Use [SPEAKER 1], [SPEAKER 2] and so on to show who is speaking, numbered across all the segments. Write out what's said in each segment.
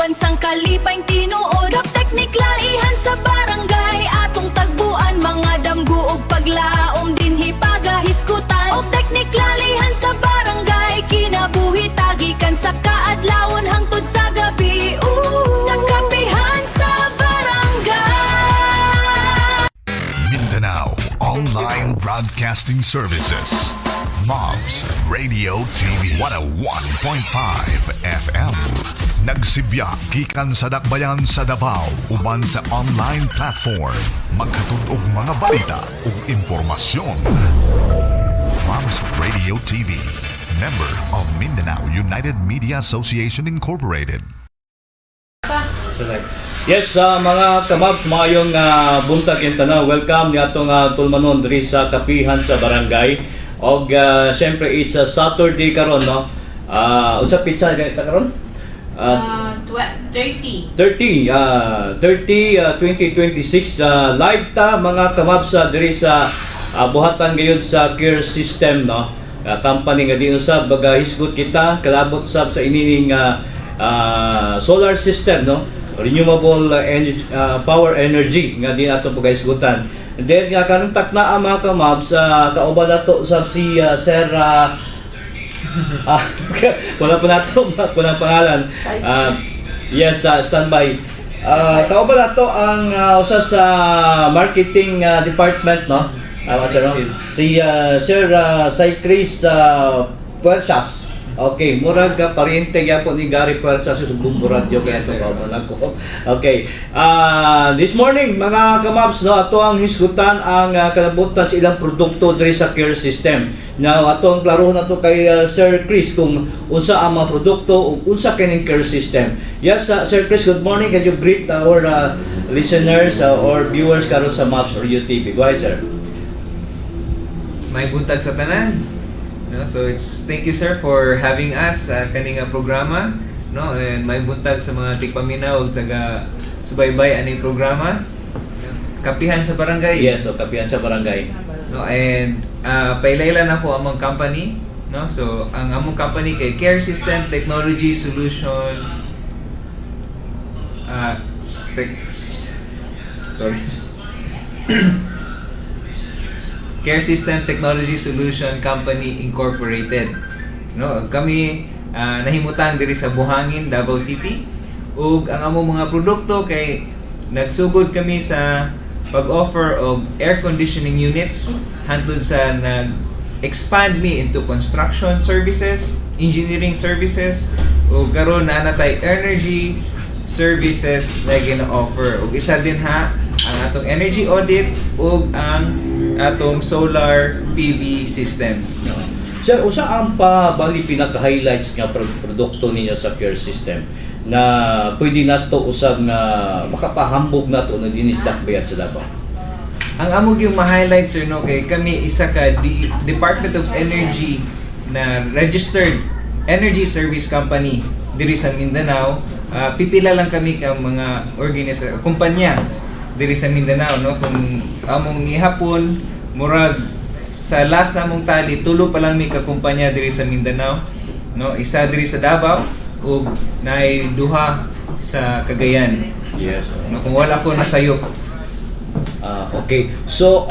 [SPEAKER 1] pambansang kalipay tinuod kap teknikla ihan sa barangay atong tagbuan mga damgo ug paglaom dinhi pagahiskutan og teknikla ihan sa barangay kinabuhi tagikan sa kaadlawon hangtod sa gabi sa kapihan sa barangay.
[SPEAKER 2] Mindanao Online Broadcasting Services, Mobs Radio TV 101.5 FM. Nagsibya gikan sa dakbayan sa Davao uban sa online platform. Maghatod og mga balita ug impormasyon. Mobs Radio TV, member of Mindanao United Media Association Incorporated.
[SPEAKER 3] Yes, mga kamabs, mayong buntag yung tanaw. Welcome ni atong tulmanon diri sa kapihan sa barangay. Og syempre it's a Saturday karon, no? Unsa pizza ta karon?
[SPEAKER 4] 30.
[SPEAKER 3] 2026 live ta mga kamabs diri sa buhatan gayon sa Care System, no? Company nga diin usab baga hisgot kita kalabot sab sa inining solar system, no? Renewable power energy nga din ato pagahisgutan. And then nga kanang taknaa mga kamabs kauban nato sab si Sir wala pa nato kunang pangalan. Yes, standby. Kauban nato ang usa sa marketing department, no? Si Sir Chris Puersas. Okay, murag pariente gyapon ni Gary Puersas sa Subong Radio kaya sa kauban ako. Okay. This morning mga kamabs, no, ato ang hisgutan ang kalabutan sa ilang produkto diri sa Care System. Now atong klaro na to kay Sir Chris kung unsa ang mga produkto ug unsa kining Care System. Yes, Sir Chris, good morning. Can you greet our listeners or viewers karon sa Mobs Radio TV? Go ahead, sir.
[SPEAKER 5] May buntag sa tanan. No, so thank you sir for having us sa kaning programa, no, and may buntag sa mga tigpaminaw ug taga subaybay ani programa Kapihan sa Barangay.
[SPEAKER 3] Yes, so Kapihan sa Barangay.
[SPEAKER 5] No, and pailailan ako among company, no. So ang among company kay Care System Technology Solution Care System Technology Solution Company Incorporated. No, kami nahimutang diri sa Buhangin, Davao City. Ug ang among mga produkto kay nagsugod kami sa pag-offer of air conditioning units hangtod sa nag-expand mi into construction services, engineering services, ug karon na natay energy services na gina-offer. Ug isa din ha ang atong energy audit ug ang atong solar PV systems.
[SPEAKER 3] Sir, usa ang bali pinaka-highlights nga produkto ninyo sa Care System na pwede nato usab nga makapahambog nato na dinis dakbayat sa Davao?
[SPEAKER 5] Ang amo gyud ma-highlight sir, no, kay kami isa ka Department of Energy na registered energy service company diri sa Mindanao. Pipila lang kami ka mga kumpanya diri sa Mindanao, no. Kung among gihapon murag sa last namong tali tulo pa lang mi ka kumpanya diri sa Mindanao, no. Isa diri sa Davao ug naay duha sa Cagayan.
[SPEAKER 3] Yes.
[SPEAKER 5] No, kung wala ko nasayop.
[SPEAKER 3] Okay. So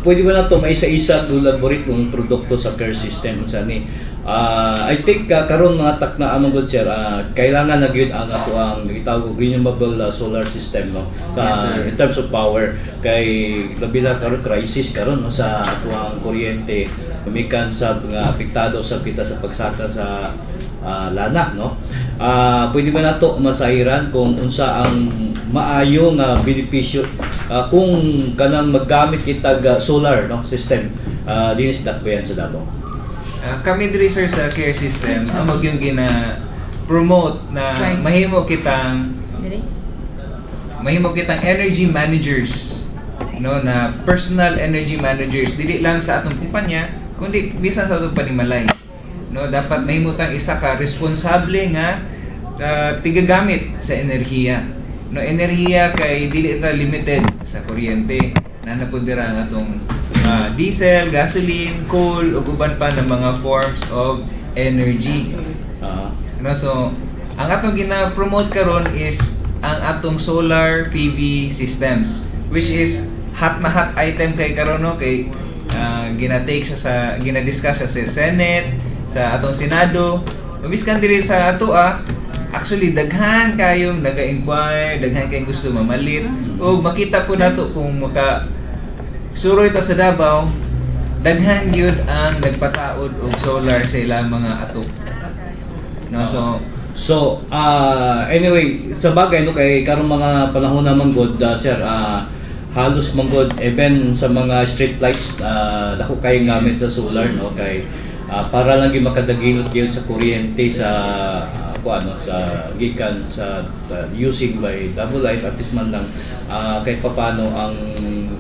[SPEAKER 3] pwede ba nato maisa-isa elaborate kung produkto sa Care System unsa ni? I think karon mga takna among good sir, kailangan na gyud ang ato ang gitawag renewable solar system, no, in terms of power kay labi na karon crisis karon, no, sa ato ang kuryente kumikan sa mga apektado sa kita sa pagsaka sa lana, no. Pwede ba nato masahiran kung unsa ang maayo nga benepisyo kung kanang maggamit kitag solar, no, system dinis dakbayan sa Davao?
[SPEAKER 5] Kami diri sir sa Care System amo yung gina-promote na mahimo kitang energy managers, no, na personal energy managers dili lang sa atong kumpanya kundi bisan sa atong panimalay, no. Dapat mahimo tang isa ka responsable nga tigagamit sa enerhiya, no. Enerhiya kay dili ta limited sa kuryente na napundira ang atong diesel, gasoline, coal ug uban pa ng mga forms of energy. So ang atong gina-promote karon is ang atong solar PV systems, which is hot na hot item kay karon no, kay ginatake siya sa ginadiscuss siya sa Senate, sa atong Senado. Miskan diri sa ato actually daghan kayong naga-inquire, daghan kayong gusto mamalit o makita po nato kung maka suroy ta sa Davao, daghan gyud ang nagpataod og solar sa ilang mga ato. No,
[SPEAKER 3] So, anyway, sa bagay no kay karong mga panahon naman god sir, halos manggod even sa mga street lights dako kay gamit sa solar no kay para lang gyud makadaginot gyud sa kuryente sa sa gikan sa using by double light at least man lang kahit papaano ang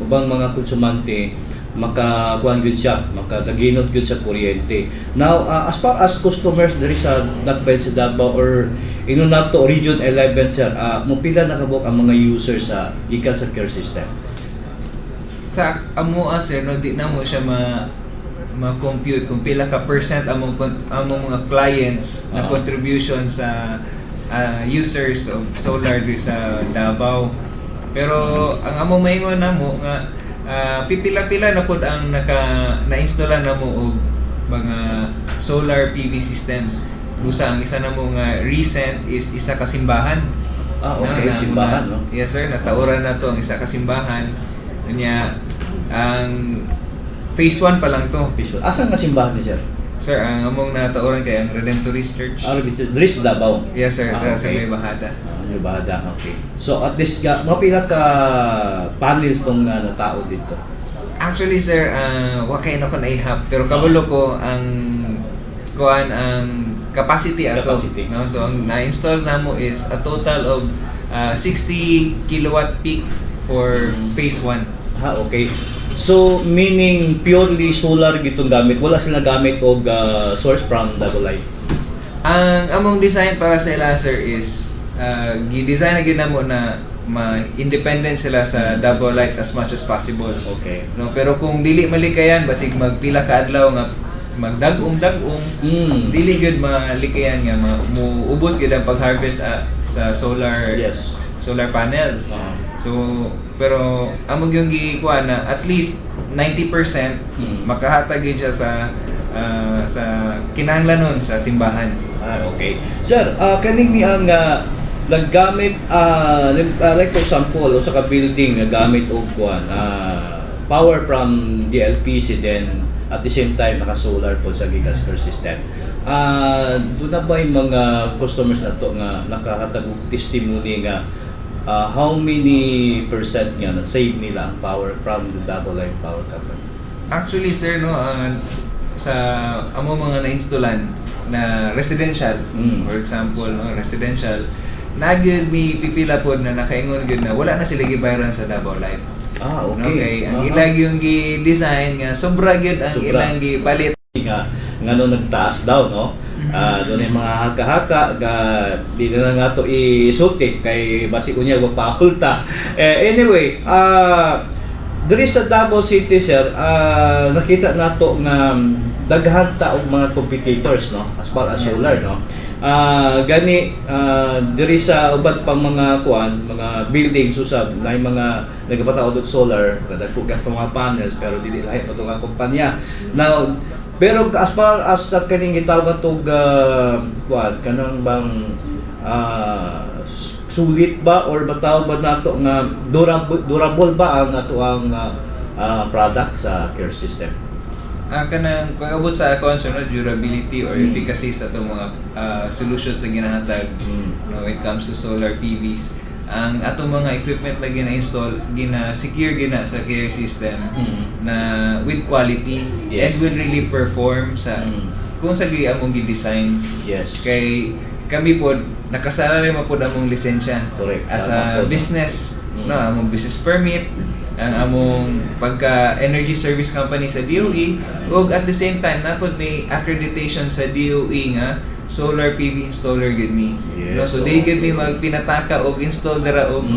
[SPEAKER 3] ubang mga konsumante makakuan gyud siya, makadaginot gyud sa kuryente. Now, as far as customers diri sa Dakbayan sa Davao or nato Region 11 sir, mupila na kabuk ang mga users sa gikan sa care system?
[SPEAKER 5] Sa amo sir no, di na mo siya ma-compute kung pila ka percent among mga clients na contribution sa users of solar diri sa Davao. Pero ang among maingon namo nga pipila-pila na pod ang na-installa na mo og mga solar PV systems. Busa ang isa na mo nga recent is isa ka simbahan.
[SPEAKER 3] Okay, simbahan no.
[SPEAKER 5] Yes sir, natauran na to ang isa ka simbahan. Kanya ang phase 1 pa lang to.
[SPEAKER 3] Asa nga simbahan ni sir?
[SPEAKER 5] Sir, ang among natauran kay ang Redemptorist Church.
[SPEAKER 3] Diri sa Davao.
[SPEAKER 5] Yes sir, sa
[SPEAKER 3] okay.
[SPEAKER 5] may Bahada.
[SPEAKER 3] May Bahada, okay. So at least mapila ka panels tong natao dito.
[SPEAKER 5] Actually sir, wa kay na ko naihap pero kabalo ko ang kuan ang capacity ato. No? So ang na-install namo is a total of 60 kilowatt peak for phase 1.
[SPEAKER 3] Okay. So meaning purely solar gitong gamit, wala sila gamit og source from double light.
[SPEAKER 5] Ang among design para sa ila sir is gi-design na gyud namo na ma-independent sila sa double light as much as possible.
[SPEAKER 3] Okay.
[SPEAKER 5] No, pero kung dili malikayan basig magpila ka adlaw nga magdag-ong dili gyud malikayan nga muubos gyud ang pag-harvest sa solar solar panels. So pero among yung gikuha na at least 90% makahatag yun siya sa kinahanglanon sa simbahan.
[SPEAKER 3] Okay. Sir, kaning ni ang naggamit like for example sa ka building nagamit og kuan power from DLPC then at the same time naka-solar po sa gigas care system. Doon na ba yung mga customers na to nga nakahatag og testimony nga how many percent nga na save nila ang power from the double light power company?
[SPEAKER 5] Actually sir no, sa amo mga na-installan na residential, for example no, residential nagyud mi pipila pod na nakaingon gyud na wala na sila gibayaran sa double light.
[SPEAKER 3] Okay.
[SPEAKER 5] Okay, ang ilang yung gi-design nga sobra gyud ang ilang gipalit
[SPEAKER 3] nga ngano nagtaas daw no. Doon yung mga haka-haka di na nga to isulti kay basi unya wag pakulta. Anyway, diri sa Davao City sir, nakita nato nga daghan ta og mga competitors no as far as solar no. Gani diri sa uban pang mga mga buildings usab na mga nagapataod og solar, dagko ka mga panels pero dili lahi pa tong kumpanya. Now pero as far as sa kaning gitawag tog kanang bang sulit ba or bataw ba nato nga durable ba ang ato ang product sa care system?
[SPEAKER 5] Kanang pag-abot sa concern durability or efficacy sa itong mga solutions na ginahatag when it comes to solar PVs. Ang atong mga equipment na gina-install, gina-secure gina sa care system na with quality and will really perform sa kung sa among gi-design. Kay kami po nakasalalay mo po among lisensya as a business, no, among business permit, ang among pagka energy service company sa DOE ug at the same time na pod may accreditation sa DOE nga solar PV installer gid mi. No, so di gid mi magpinataka og install dira og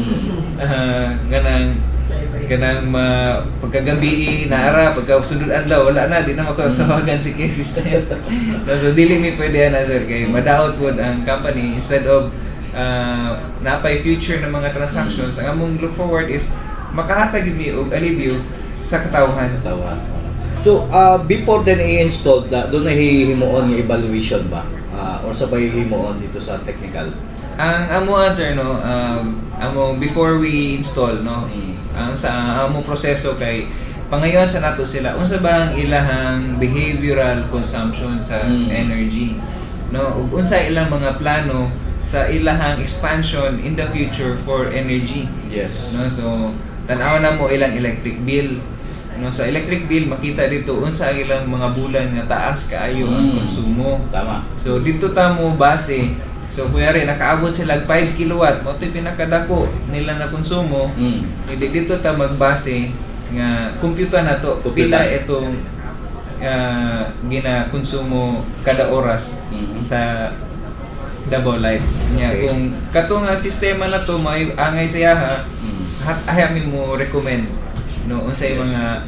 [SPEAKER 5] ganang kanang pagkagabi naara pagkasunod adlaw wala na di na makatawagan si kay system. No, so dili mi pwede na sir kay madaot pod ang company instead of napay future ng mga transactions ang among look forward is makahatag mi og alivio sa katawhan.
[SPEAKER 3] Tawa. So, before then i-install, doon na hihimuon yung evaluation ba? Or sabay hihimuon dito sa technical?
[SPEAKER 5] Ang amo sir no, amo before we install no, ang sa amo proseso kay pangayon sa nato sila unsa ba ang ilahang behavioral consumption sa energy no, ug unsa ilang mga plano sa ilahang expansion in the future for energy.
[SPEAKER 3] Yes.
[SPEAKER 5] No, so tan-aw na mo ilang electric bill. No, sa electric bill makita dito unsa ang ilang mga bulan nga taas kaayo ang konsumo.
[SPEAKER 3] Tama.
[SPEAKER 5] So dito ta mo base. So kuyari nakaabot sila 5 kilowatt, mo ito pinakadako nila na konsumo. Hindi dito ta magbase nga kompyuta na to pila itong gina-konsumo kada oras sa Davao Light. Nya kung kato nga sistema na to may angay siya ayaw mi mo recommend no unsay mga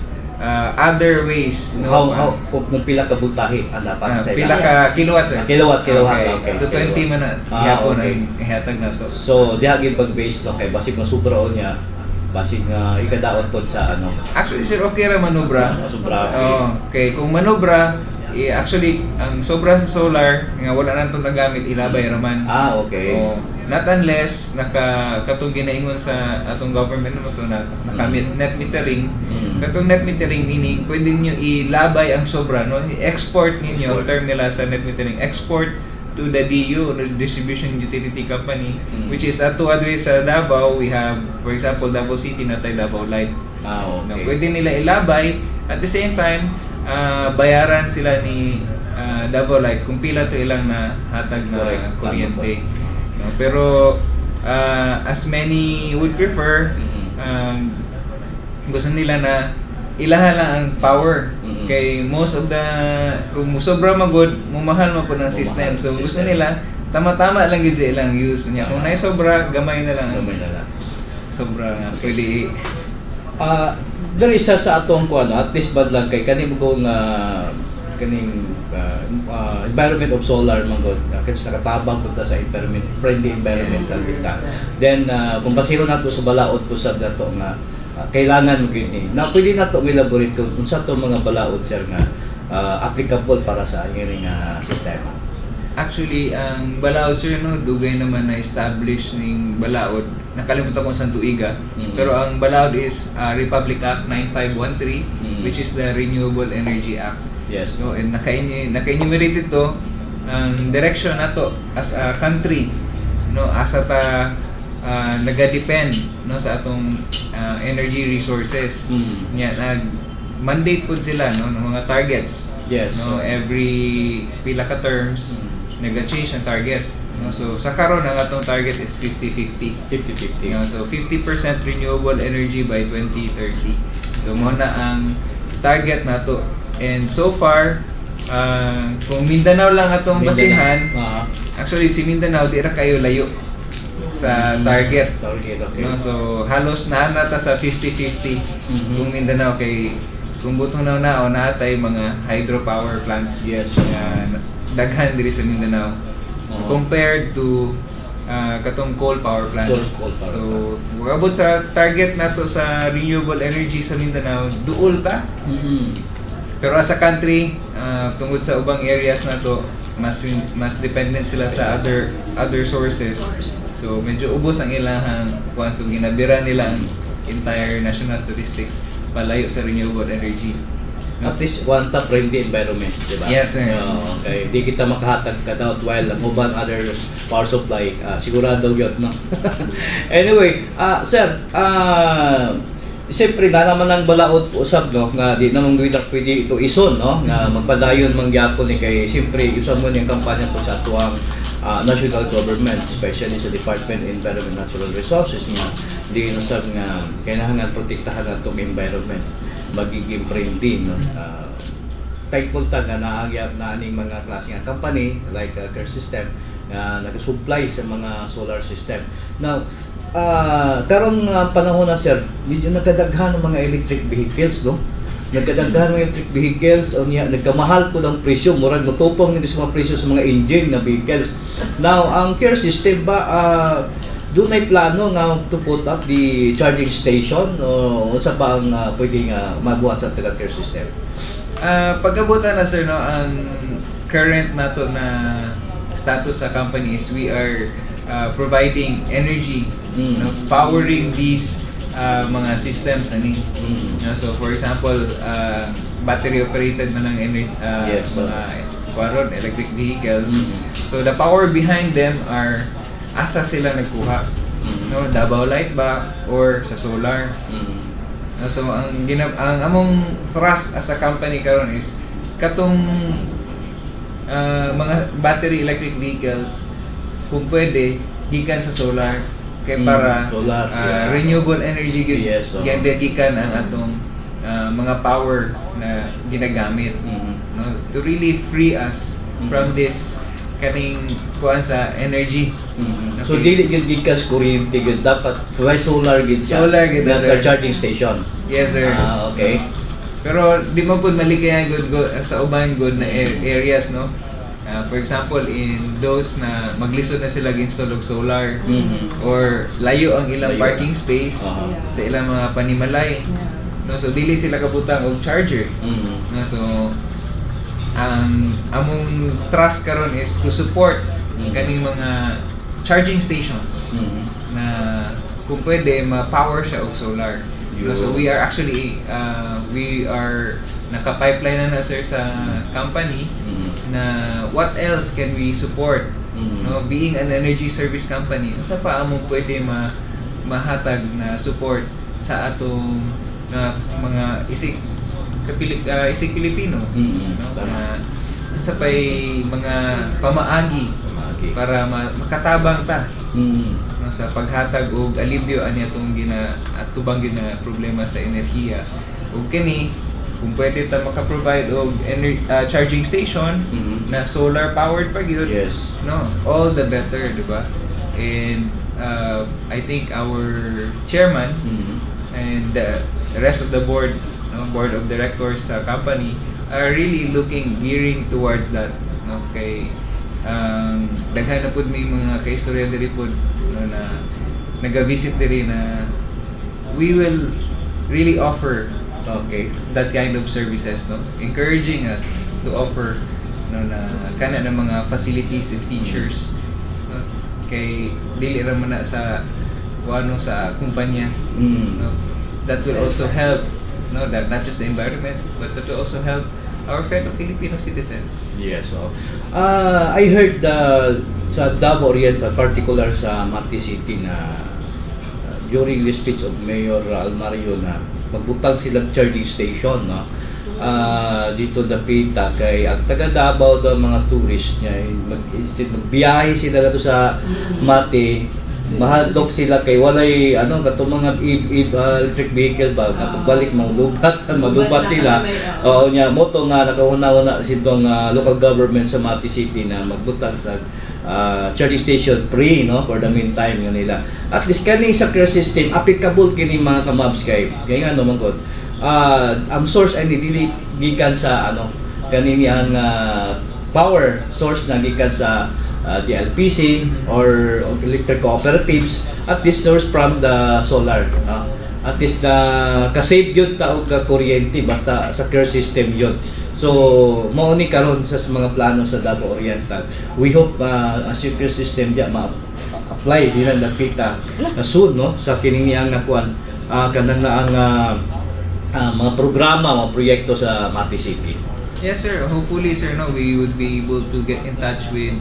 [SPEAKER 5] other ways no
[SPEAKER 3] kung pila ka voltahe ang dapat sa
[SPEAKER 5] pila ka kilowatt sir.
[SPEAKER 3] Kilowatt
[SPEAKER 5] Okay. To 20 man na yapon ay ihatag na to.
[SPEAKER 3] So diha gyud pag base no kay basig masubra niya basig nga ikadaot pod sa ano.
[SPEAKER 5] Actually sir okay ra manobra.
[SPEAKER 3] Sobra.
[SPEAKER 5] Okay, kung manobra actually ang sobra sa solar nga wala na itong nagamit ilabay raman.
[SPEAKER 3] Okay.
[SPEAKER 5] Not unless katong ginaingon sa atong government naman to naka net metering. Katong net metering meaning pwede niyo ilabay ang sobra no, i-export ninyo term nila sa net metering, export to the DU, the Distribution Utility Company, which is ato address sa Davao. We have for example Davao City na tay Davao Light.
[SPEAKER 3] Okay.
[SPEAKER 5] No, pwede nila ilabay at the same time bayaran sila ni Davao Light kung pila to ilang na hatag na kuryente. No, pero as many would prefer gusto nila na ilaha lang ang power kay most of the kung sobra magod mumahal man po ng system so gusto nila tama-tama lang gid sa ilang use niya kung nay sobra gamay na lang sobra nga pwede
[SPEAKER 3] there is sa atong kuan at least bad lang kay kaning kung kaning environment of solar mangod kasi nakatabang punta sa environment friendly environmental kita then kung basiro nato sa balaod ko sa dato nga kailangan mo gini na pwede nato elaborate kung unsa to mga balaod sir nga applicable para sa iring sistema.
[SPEAKER 5] Actually ang balaod sir no dugay naman na establish ning balaod nakalimutan ko sa tuiga pero ang balaod is Republic Act 9513 which is the Renewable Energy Act.
[SPEAKER 3] Yes.
[SPEAKER 5] So and naka-enumerate ito ang direction nato as a country no asa ta naga-depend no sa atong energy resources. Nya nag-mandate pud sila no ng mga targets.
[SPEAKER 3] Yes.
[SPEAKER 5] No every pila ka terms naga-change ang target. No so sa karon ang atong target is 50-50.
[SPEAKER 3] 50-50.
[SPEAKER 5] No, so 50% renewable energy by 2030. So mo na ang target nato. And so far kung Mindanao lang atong basihan, actually si Mindanao di ra kayo layo sa target.
[SPEAKER 3] Okay.
[SPEAKER 5] No, so halos na nata sa 50-50 kung Mindanao kay kung butong na natay mga hydropower plants.
[SPEAKER 3] Yes.
[SPEAKER 5] Daghan diri sa Mindanao compared to katong coal power plants. So abot sa target nato sa renewable energy sa Mindanao duol ta. Pero as a country tungod sa ubang areas nato mas dependent sila sa other sources. So medyo ubos ang ilahang kuan so ginabira nila ang entire national statistics palayo sa renewable energy.
[SPEAKER 3] At least one top friendly environment, di ba?
[SPEAKER 5] Yes, sir.
[SPEAKER 3] Okay, di kita makahatag ka daw while uban other power supply, sigurado yun, no? Anyway, sir, siyempre na naman ang balaod usab no nga di naman pwede ito ison no nga magpadayon mangyapon ni kay siyempre usab mo yung kampanya po sa tuwang national government especially sa Department of Environment and Natural Resources nga di usab nga kailangan protektahan atong environment magiging friendly no thankful ta nga naagyap na aning mga klase nga company like Care System nga nag-supply sa mga solar system. Now, karon nga panahon na sir, medyo nagkadaghan ng mga electric vehicles, no? Nagkadaghan ng electric vehicles o niya nagkamahal po ng presyo, murag matupong nito sa mga presyo sa mga engine na vehicles. Now, ang care system ba doon ay plano nga to put up the charging station o sa pa ang pwedeng mabuhat sa taga care system?
[SPEAKER 5] Pagkabutan na sir, no, ang current nato na status sa company is we are providing energy, powering these mga systems ani. So for example, battery operated man ang energy,
[SPEAKER 3] Yes,
[SPEAKER 5] mga kuwaron, electric vehicles. So the power behind them are asa sila nagkuha, no, Davao Light ba or sa solar. So ang among thrust as a company karon is katong mga battery electric vehicles kung pwede gikan sa solar kay para
[SPEAKER 3] solar, yeah.
[SPEAKER 5] renewable energy
[SPEAKER 3] Yes,
[SPEAKER 5] gikan ang atong mga power na ginagamit, no, to really free us from this kaning kuan sa energy.
[SPEAKER 3] So dili gyud gikas kuryente gyud, dapat may solar gyud siya.
[SPEAKER 5] Solar gyud,
[SPEAKER 3] na
[SPEAKER 5] sir.
[SPEAKER 3] charging station.
[SPEAKER 5] Yes sir.
[SPEAKER 3] Okay.
[SPEAKER 5] Pero di man pud malikayan good sa uban good na areas, no. For example, in those na maglisod na sila install og solar or layo ang ilang
[SPEAKER 3] Layo.
[SPEAKER 5] parking space sa ilang mga panimalay. No, so dili sila kabutang og charger. No, so ang among thrust karon is to support kaning mga charging stations na kung pwede ma-power siya og solar. No, so we are actually we are naka-pipeline na sir sa company na what else can we support, no, being an energy service company. Sa pa among pwede mahatag na support sa atong mga isig Pilipino, no, sa pay mga pamaagi para makatabang ta, no, sa paghatag og alibyo ani atong atubang gina problema sa enerhiya. Ug kini kung pwede ta maka-provide og charging station na solar powered pa gyud,
[SPEAKER 3] Yes.
[SPEAKER 5] no, all the better, di ba? And I think our chairman and the rest of the board, no, board of directors sa company are really gearing towards that, no, kay daghan na pud may mga kaistorya diri pud, no, na naga-visit diri na we will really offer that kind of services, no, encouraging us to offer, no, na kana ng mga facilities and features, no, kay dili ra man na sa kuano sa kumpanya, no, that will also help, no, that not just the environment but that will also help our fellow Filipino citizens.
[SPEAKER 3] Yes. So, I heard sa Davao Oriental, particular sa Mati City, na during the speech of Mayor Almario na magbutang silang charging station, no, dito dapita kay ang taga Davao daw mga tourist niya, instead magbiyahe sila dito sa Mati, mahadlok sila kay walay kato mga electric vehicle ba, kapag malubat sila. Oo nya, moto nga nakahuna-una sitong local government sa Mati City na magbutang sa charging station free, no, for the meantime nga nila. At least kani sa care system applicable kini mga kamabs kay nga naman gud ang source ay dili gikan sa kanini ang power source na gikan sa the LPC or electric cooperatives, at least source from the solar. At least ka-save yun ta og kuryente basta sa care system yun. So mao ni karon sa mga plano sa Davao Oriental. We hope as your care system diya ma-apply din ang dapita soon, no, sa kining ang nakuan kanang na ang mga programa, mga proyekto sa Mati City.
[SPEAKER 5] Yes sir, hopefully sir, no, we would be able to get in touch with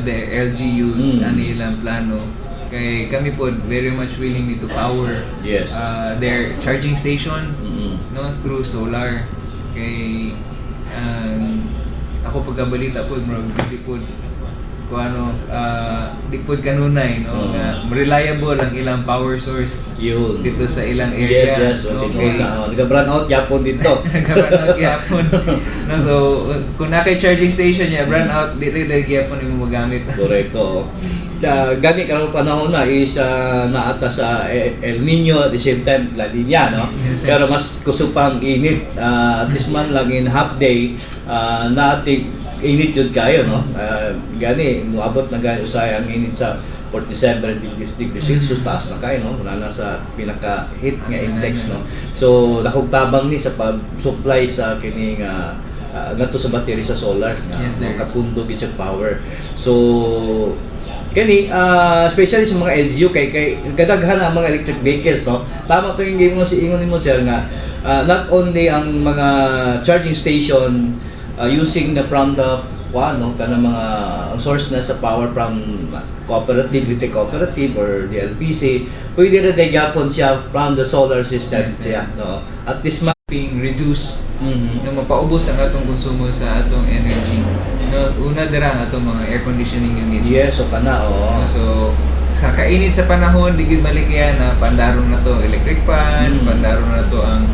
[SPEAKER 5] the LGUs ano ilang plano, kay kami po very much willing to power
[SPEAKER 3] Yes.
[SPEAKER 5] their charging station, no, through solar. Kay ako pagkabalita po, kung ano di pud kanunay no nga reliable ang ilang power source
[SPEAKER 3] Yun.
[SPEAKER 5] dito sa ilang area.
[SPEAKER 3] Yes, yes. So,
[SPEAKER 5] Okay.
[SPEAKER 3] nag-brown out yapon dito.
[SPEAKER 5] Nagkaroon gyapon. No, so kung nakay charging station niya, brand out dito gyapon imo magamit.
[SPEAKER 3] Correcto. Gani karong panahon na is naata sa El Nino at the same time La Nina, no?
[SPEAKER 5] Yes, sir.
[SPEAKER 3] Pero mas kusupang init. At least man lang in half day nating init yun kayo, no? Gani, muabot na gani usay ang init sa 47 degrees Celsius, taas na kayo, no? Wala na sa pinaka-heat nga index, no? So, nakugtabang ni sa pag-supply sa kining ngadto sa battery sa solar nga
[SPEAKER 5] Yes, sir.
[SPEAKER 3] kapundo gid sa power. So, kani especially sa mga LGU kay kadaghan ang mga electric vehicles, no? Tama to yung mo si ingon nimo sir nga not only ang mga charging station using the from the no kanang mga source na sa power from cooperative, electric cooperative or the LPC, pwede na gyapon siya from the solar system
[SPEAKER 5] Yes, sir.
[SPEAKER 3] siya, no? At least
[SPEAKER 5] Being reduce
[SPEAKER 3] mm
[SPEAKER 5] no mapaubos ang atong konsumo sa atong energy. No, una dira ang atong mga air conditioning units.
[SPEAKER 3] yes, so kana
[SPEAKER 5] No, so sa kainit sa panahon di gyud malikya na pandaron na to electric fan, pandaron na to ang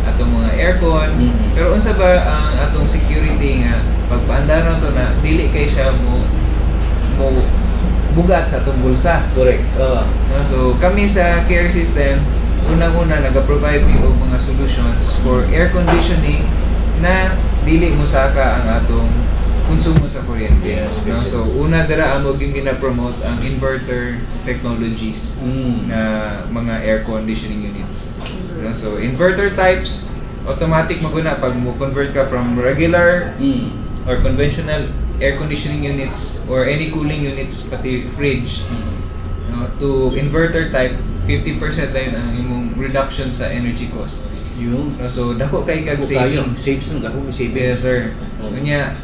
[SPEAKER 5] atong mga aircon. Pero unsa ba ang atong security nga pagpaandaron na to na dili kay siya mo bugat sa atong bulsa.
[SPEAKER 3] correct.
[SPEAKER 5] No, so kami sa care system unang-una nag-provide og mga solutions for air conditioning na dili mosaka ang atong konsumo sa kuryente.
[SPEAKER 3] Yes,
[SPEAKER 5] No,
[SPEAKER 3] yes.
[SPEAKER 5] so una dira amo gyud gina-promote ang inverter technologies na mga air conditioning units. No, so inverter types automatic maguna pag mo convert ka from regular or conventional air conditioning units or any cooling units pati fridge no, to inverter type 50% din ang imong reduction sa energy cost.
[SPEAKER 3] Yun.
[SPEAKER 5] No, so dako kay kag
[SPEAKER 3] Kayo,
[SPEAKER 5] savings.
[SPEAKER 3] saves na dako savings.
[SPEAKER 5] Yes sir.
[SPEAKER 3] Oh.
[SPEAKER 5] Kanya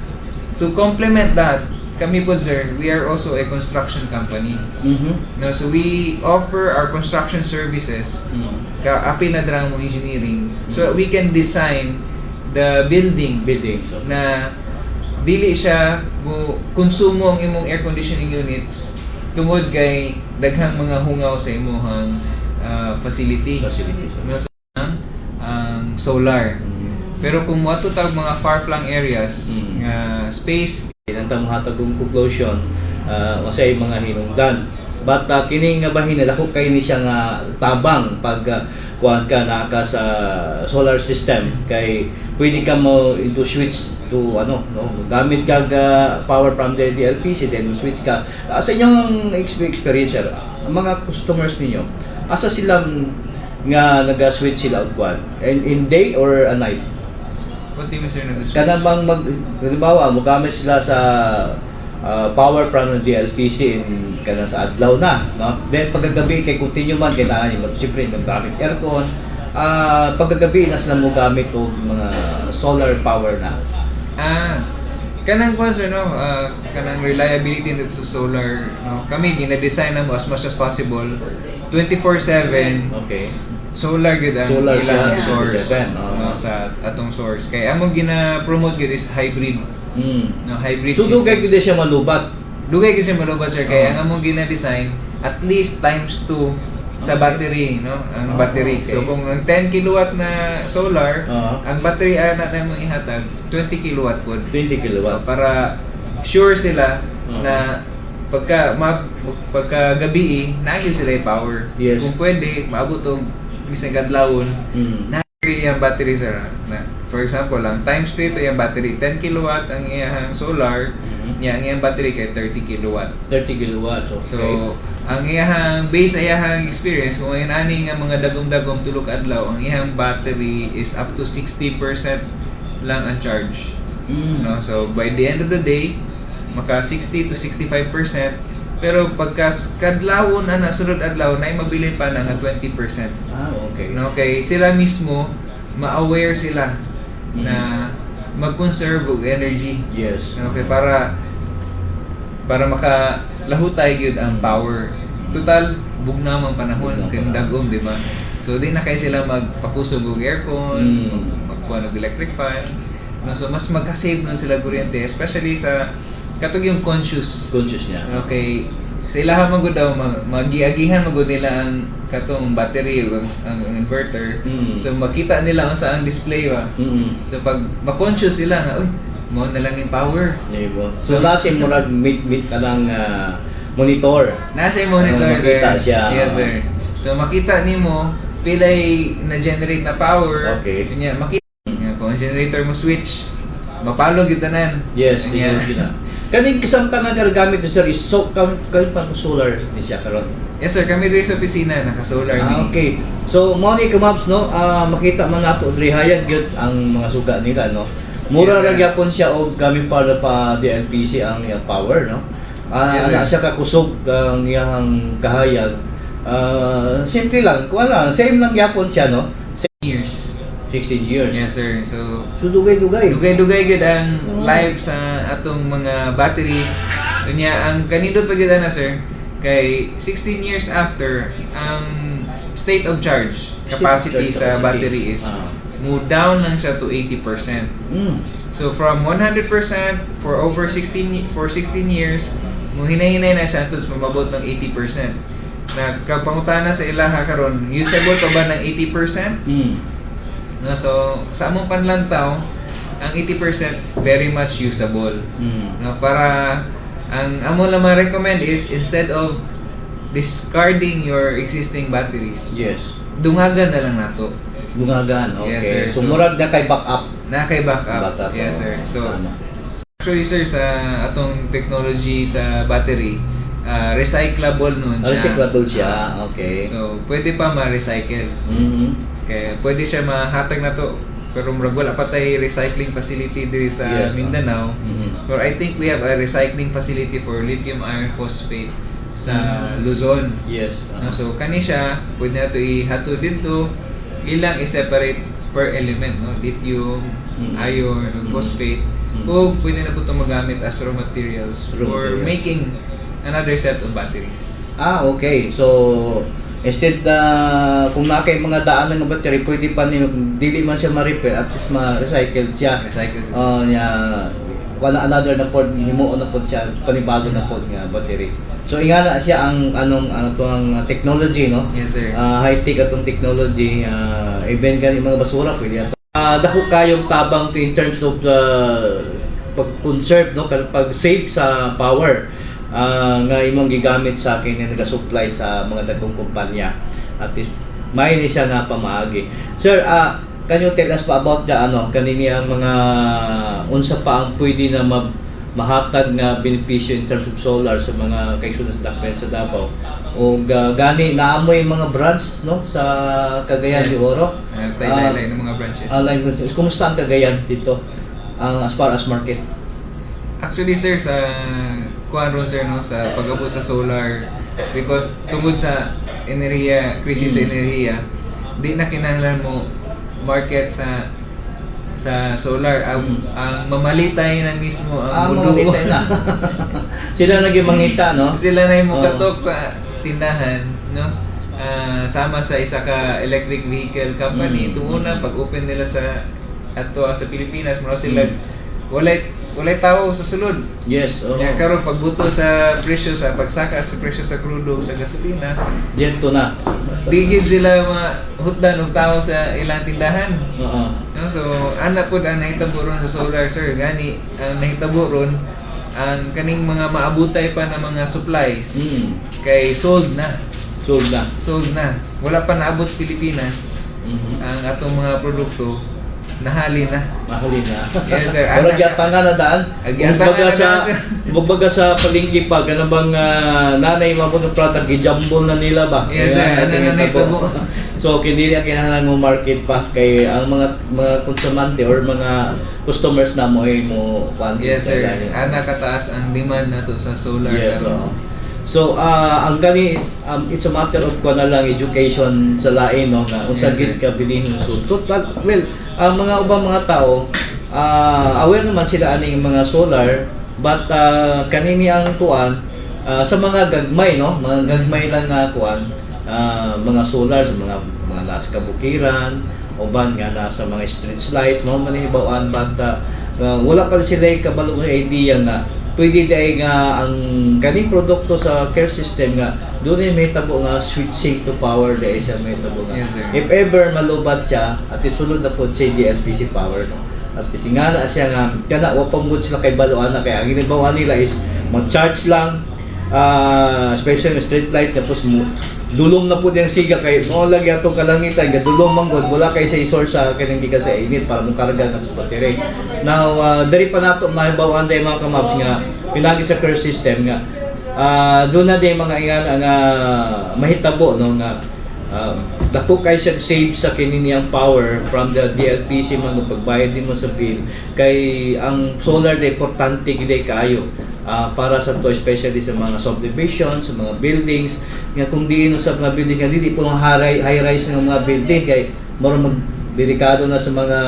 [SPEAKER 5] to complement that, kami po sir, we are also a construction company. No, so we offer our construction services api na drang mo engineering so we can design the building
[SPEAKER 3] Building. So,
[SPEAKER 5] na dili siya mo konsumo ang imong air conditioning units tungod kay daghang mga hungaw sa imong facility.
[SPEAKER 3] Facility.
[SPEAKER 5] No, so, ang solar. Pero kung moadto tag mga far-flung areas nga space
[SPEAKER 3] Inantang hatagong conclusion masay mga hinungdan. But kining nga bahin na dako kay ni siya nga tabang pag kuan ka na ka sa solar system kay pwede ka mo into switch to ano no gamit kag power from the LPC then switch ka sa inyong experience sir, ang mga customers ninyo asa sila nga naga-switch sila og kuan in day or a night
[SPEAKER 5] what do you mean sir nag-switch?
[SPEAKER 3] kana bang halimbawa mo gamit sila sa power from the LPC in kana sa adlaw na no then pagkagabi kay continue man kay naa ni siyempre gamit aircon pagkagabi na sila mo gamit og mga solar power na
[SPEAKER 5] Kanang ko sir no, kanang reliability nito sa solar no. Kami gina-design na mo as much as possible 24/7
[SPEAKER 3] okay
[SPEAKER 5] solar gid ang
[SPEAKER 3] Solar
[SPEAKER 5] ilang
[SPEAKER 3] siya,
[SPEAKER 5] source
[SPEAKER 3] 24/7,
[SPEAKER 5] no, sa atong source. Kay among gina-promote gid is hybrid no, hybrid
[SPEAKER 3] so dugay
[SPEAKER 5] systems.
[SPEAKER 3] gid siya malubat
[SPEAKER 5] Dugay kasi malubat sir kaya ang among gina-design at least times 2 sa
[SPEAKER 3] Okay.
[SPEAKER 5] battery no ang battery.
[SPEAKER 3] Okay.
[SPEAKER 5] So kung ang 10 kilowatt na solar,
[SPEAKER 3] Oo.
[SPEAKER 5] ang battery ana na mo ihatag 20 kilowatt pod.
[SPEAKER 3] 20 kilowatt
[SPEAKER 5] Para sure sila
[SPEAKER 3] Oo.
[SPEAKER 5] na pagka gabi naagil sila yung power.
[SPEAKER 3] Yes.
[SPEAKER 5] Kung pwede maabot og bisan kadlawon na yung battery sir na for example lang times 3 to yung battery 10 kilowatt ang iyang solar niya ang iyang battery kay 30 kilowatt
[SPEAKER 3] 30 kilowatts okay.
[SPEAKER 5] so ang iyang base na iyang experience kung ang ani nga mga dagom-dagom tulog adlaw ang iyang battery is up to 60% lang ang charge no so by the end of the day maka 60 to 65% pero pagka kadlawon na sunod adlaw na mabili pa na nga 20%.
[SPEAKER 3] Okay.
[SPEAKER 5] No, kay sila mismo ma-aware sila na mag-conserve og energy.
[SPEAKER 3] Yes.
[SPEAKER 5] Okay, para makalahutay gyud ang power. Total bugna man panahon kay dagom, di ba? So di na kay sila magpakusog og aircon, magkuha og electric fan. No, so mas magka-save nun sila kuryente especially sa katong yung conscious.
[SPEAKER 3] Conscious niya.
[SPEAKER 5] Okay. Sa ilaha magud daw magiagihan magud nila ang katong battery o ang inverter.
[SPEAKER 3] Mm.
[SPEAKER 5] So makita nila ang sa ang display ba.
[SPEAKER 3] Mm.
[SPEAKER 5] So pag ma-conscious sila nga, uy, mo na lang yung power.
[SPEAKER 3] Diba? So nasa mo nag meet ka ng monitor.
[SPEAKER 5] Nasa yung monitor,
[SPEAKER 3] makita
[SPEAKER 5] sir.
[SPEAKER 3] siya.
[SPEAKER 5] Yes, sir. So makita nimo pilay na-generate na power.
[SPEAKER 3] Okay.
[SPEAKER 5] Kanya makita kung ang generator mo switch, mapalog yung tanan.
[SPEAKER 3] Yes,
[SPEAKER 5] Kanya,
[SPEAKER 3] yun na. Kaning kasamtangan nga gamit ni sir is so kan pa solar ni siya karon.
[SPEAKER 5] yes, sir. Kami diri sa opisina naka-solar ni.
[SPEAKER 3] Okay. So mo ni kamaps no, makita man nato diri hayag gyud ang mga suga nila no. Mura
[SPEAKER 5] Yes,
[SPEAKER 3] ra
[SPEAKER 5] sir.
[SPEAKER 3] gyapon siya og gamit para pa DLPC ang iyang power no.
[SPEAKER 5] Yes, sir.
[SPEAKER 3] Ana siya ka kusog ang iyang kahayag. Simple lang, kuha lang, same lang gyapon siya no.
[SPEAKER 5] Years.
[SPEAKER 3] 16 years.
[SPEAKER 5] Yes, sir. So
[SPEAKER 3] So dugay-dugay.
[SPEAKER 5] dugay-dugay gid ang
[SPEAKER 3] Oh.
[SPEAKER 5] life sa atong mga batteries. Unya ang kanindot pa gid na, sir, kay 16 years after ang state of charge capacity sa battery is move down lang siya to 80%. So from 100% for over 16 years, mo hinay-hinay na siya tuds mababot ng 80%. Nagkapangutana sa ilaha karon, usable pa ba ng 80%? No, so sa among panlantaw, ang 80% very much usable. No, para ang amo lang ma-recommend is instead of discarding your existing batteries,
[SPEAKER 3] Yes.
[SPEAKER 5] dungagan na lang nato.
[SPEAKER 3] Bungagan, okay.
[SPEAKER 5] Yes, sir.
[SPEAKER 3] So,
[SPEAKER 5] So,
[SPEAKER 3] murag na kay backup.
[SPEAKER 5] Na kay backup.
[SPEAKER 3] Backup,
[SPEAKER 5] Yes, sir. So
[SPEAKER 3] tama.
[SPEAKER 5] actually, sir, sa atong technology sa battery, recyclable nun siya.
[SPEAKER 3] Recyclable siya, okay.
[SPEAKER 5] So pwede pa ma-recycle.
[SPEAKER 3] Mhm.
[SPEAKER 5] Kaya pwede siya mahatag na to. Pero murag wala pa tayo recycling facility diri sa
[SPEAKER 3] Yes,
[SPEAKER 5] Mindanao.
[SPEAKER 3] Mhm.
[SPEAKER 5] Or I think we have a recycling facility for lithium iron phosphate sa Luzon.
[SPEAKER 3] Yes.
[SPEAKER 5] No, so kani siya pwede na to ihatod dito, ilang i-separate per element, no? Lithium, iron, ug phosphate. O pwede na po ito magamit as raw materials
[SPEAKER 3] Raw
[SPEAKER 5] for
[SPEAKER 3] material.
[SPEAKER 5] making another set of batteries.
[SPEAKER 3] Okay. So, instead kung nakay mga daan ng battery, pwede pa nila, dili man siya ma-repair, at least ma-recycle siya.
[SPEAKER 5] Recycle siya.
[SPEAKER 3] Wala another na pod, himuon na pod siya, panibago na pod nga battery. So, ingana siya ang technology, no?
[SPEAKER 5] Yes, sir.
[SPEAKER 3] High-tech atong technology, even gani mga basura, pwede ato. Dako kayong tabang to in terms of pag-conserve, no? Pag-save sa power. Nga imong gigamit sa akin na nagasupply sa mga dagkong kumpanya. At least may ni siya nga pamaagi. Sir, can you tell us pa about kanini ang mga unsa pa ang pwede na mahatag nga benepisyo in terms of solar sa mga kaigsunan sa Dakpen sa Davao? O gani naamoy mga branch no sa Cagayan de Oro.
[SPEAKER 5] Tayo-tayo ng mga branches.
[SPEAKER 3] Kumusta ang Cagayan dito as far as market?
[SPEAKER 5] Actually, sir, sa kuan ron, sir, no, sa pag-abot sa solar, because tungod sa enerhiya, crisis sa enerhiya, di na kinahanglan mo market sa solar. Ang mamalitay na mismo ang
[SPEAKER 3] Mga litay na. Sila naging mangita, no?
[SPEAKER 5] Sila na yung
[SPEAKER 3] Oo.
[SPEAKER 5] mukatok sa tindahan, no? Sama sa isa ka electric vehicle company. Tunguna pag open nila sa sa Pilipinas, mura sila walay tao sa sulod.
[SPEAKER 3] Yes, oo.
[SPEAKER 5] Kaya karon pagbuto sa presyo sa pagsaka sa presyo sa crudo sa gasolina,
[SPEAKER 3] Dito na.
[SPEAKER 5] bigid sila mahutdan og tao sa ilang tindahan.
[SPEAKER 3] Oo.
[SPEAKER 5] No, so ana pud ang nahitabo ron sa solar, sir, gani ang nahitabo ron ang kaning mga maabutay pa na mga supplies kay sold na. Sold na. Wala pa naabot sa Pilipinas ang atong mga produkto, nahali na.
[SPEAKER 3] Mahali na.
[SPEAKER 5] Yes, sir.
[SPEAKER 3] Pero gyata nga na daan. Kumbaga sa palengke pa, ganun bang nanay mo ng product, gijambol na nila ba?
[SPEAKER 5] Yes, sir.
[SPEAKER 3] Kaya,
[SPEAKER 5] Ano na nahitabo.
[SPEAKER 3] So, hindi na kinahanglan mo market pa kay ang mga konsumante or mga customers na mo ay mo
[SPEAKER 5] Yes, sir. Ana kataas ang demand nato sa solar.
[SPEAKER 3] Yes,
[SPEAKER 5] karon.
[SPEAKER 3] So, ang gani it's a matter of na lang education sa lain, no, nga unsa
[SPEAKER 5] Yes,
[SPEAKER 3] gid
[SPEAKER 5] sir.
[SPEAKER 3] ka bilhin so well, ang mga ubang mga tao aware naman sila aning mga solar, but kanini ang tuan sa mga gagmay, no, mga gagmay lang nga kuan, mga solar sa mga nasa kabukiran, uban nga nasa mga street light mo man hibaw-an, but wala pa sila kabalo nga idea nga pwede dahil nga ang kaning produkto sa care system nga doon ay may tabo nga switching to power dahil siya may tabo nga.
[SPEAKER 5] Yes, sir.
[SPEAKER 3] If ever malubat siya at isunod na po siya DLPC power no. At isingana siya nga kana wa pamud sila kay baluan na kaya ang ginagawa nila is mag-charge lang especially yung street light tapos dulong na po diyang siga kay mo lagi atong kalangitan nga dulong manggod wala kay sa source sa kanang gikas sa init para mo karga na sa battery. Now diri pa nato mahibawan day mga kamaps nga pinagi sa care system nga doon na day mga ingana nga mahitabo no nga dako kay siya save sa kininiyang power from the DLPC man no pagbayad din mo sa bill kay ang solar day importante gid kaayo para sa to especially sa mga subdivision sa mga buildings nga kung diin sa mga building nga dili po high rise ng mga building kay moro magdelikado na sa mga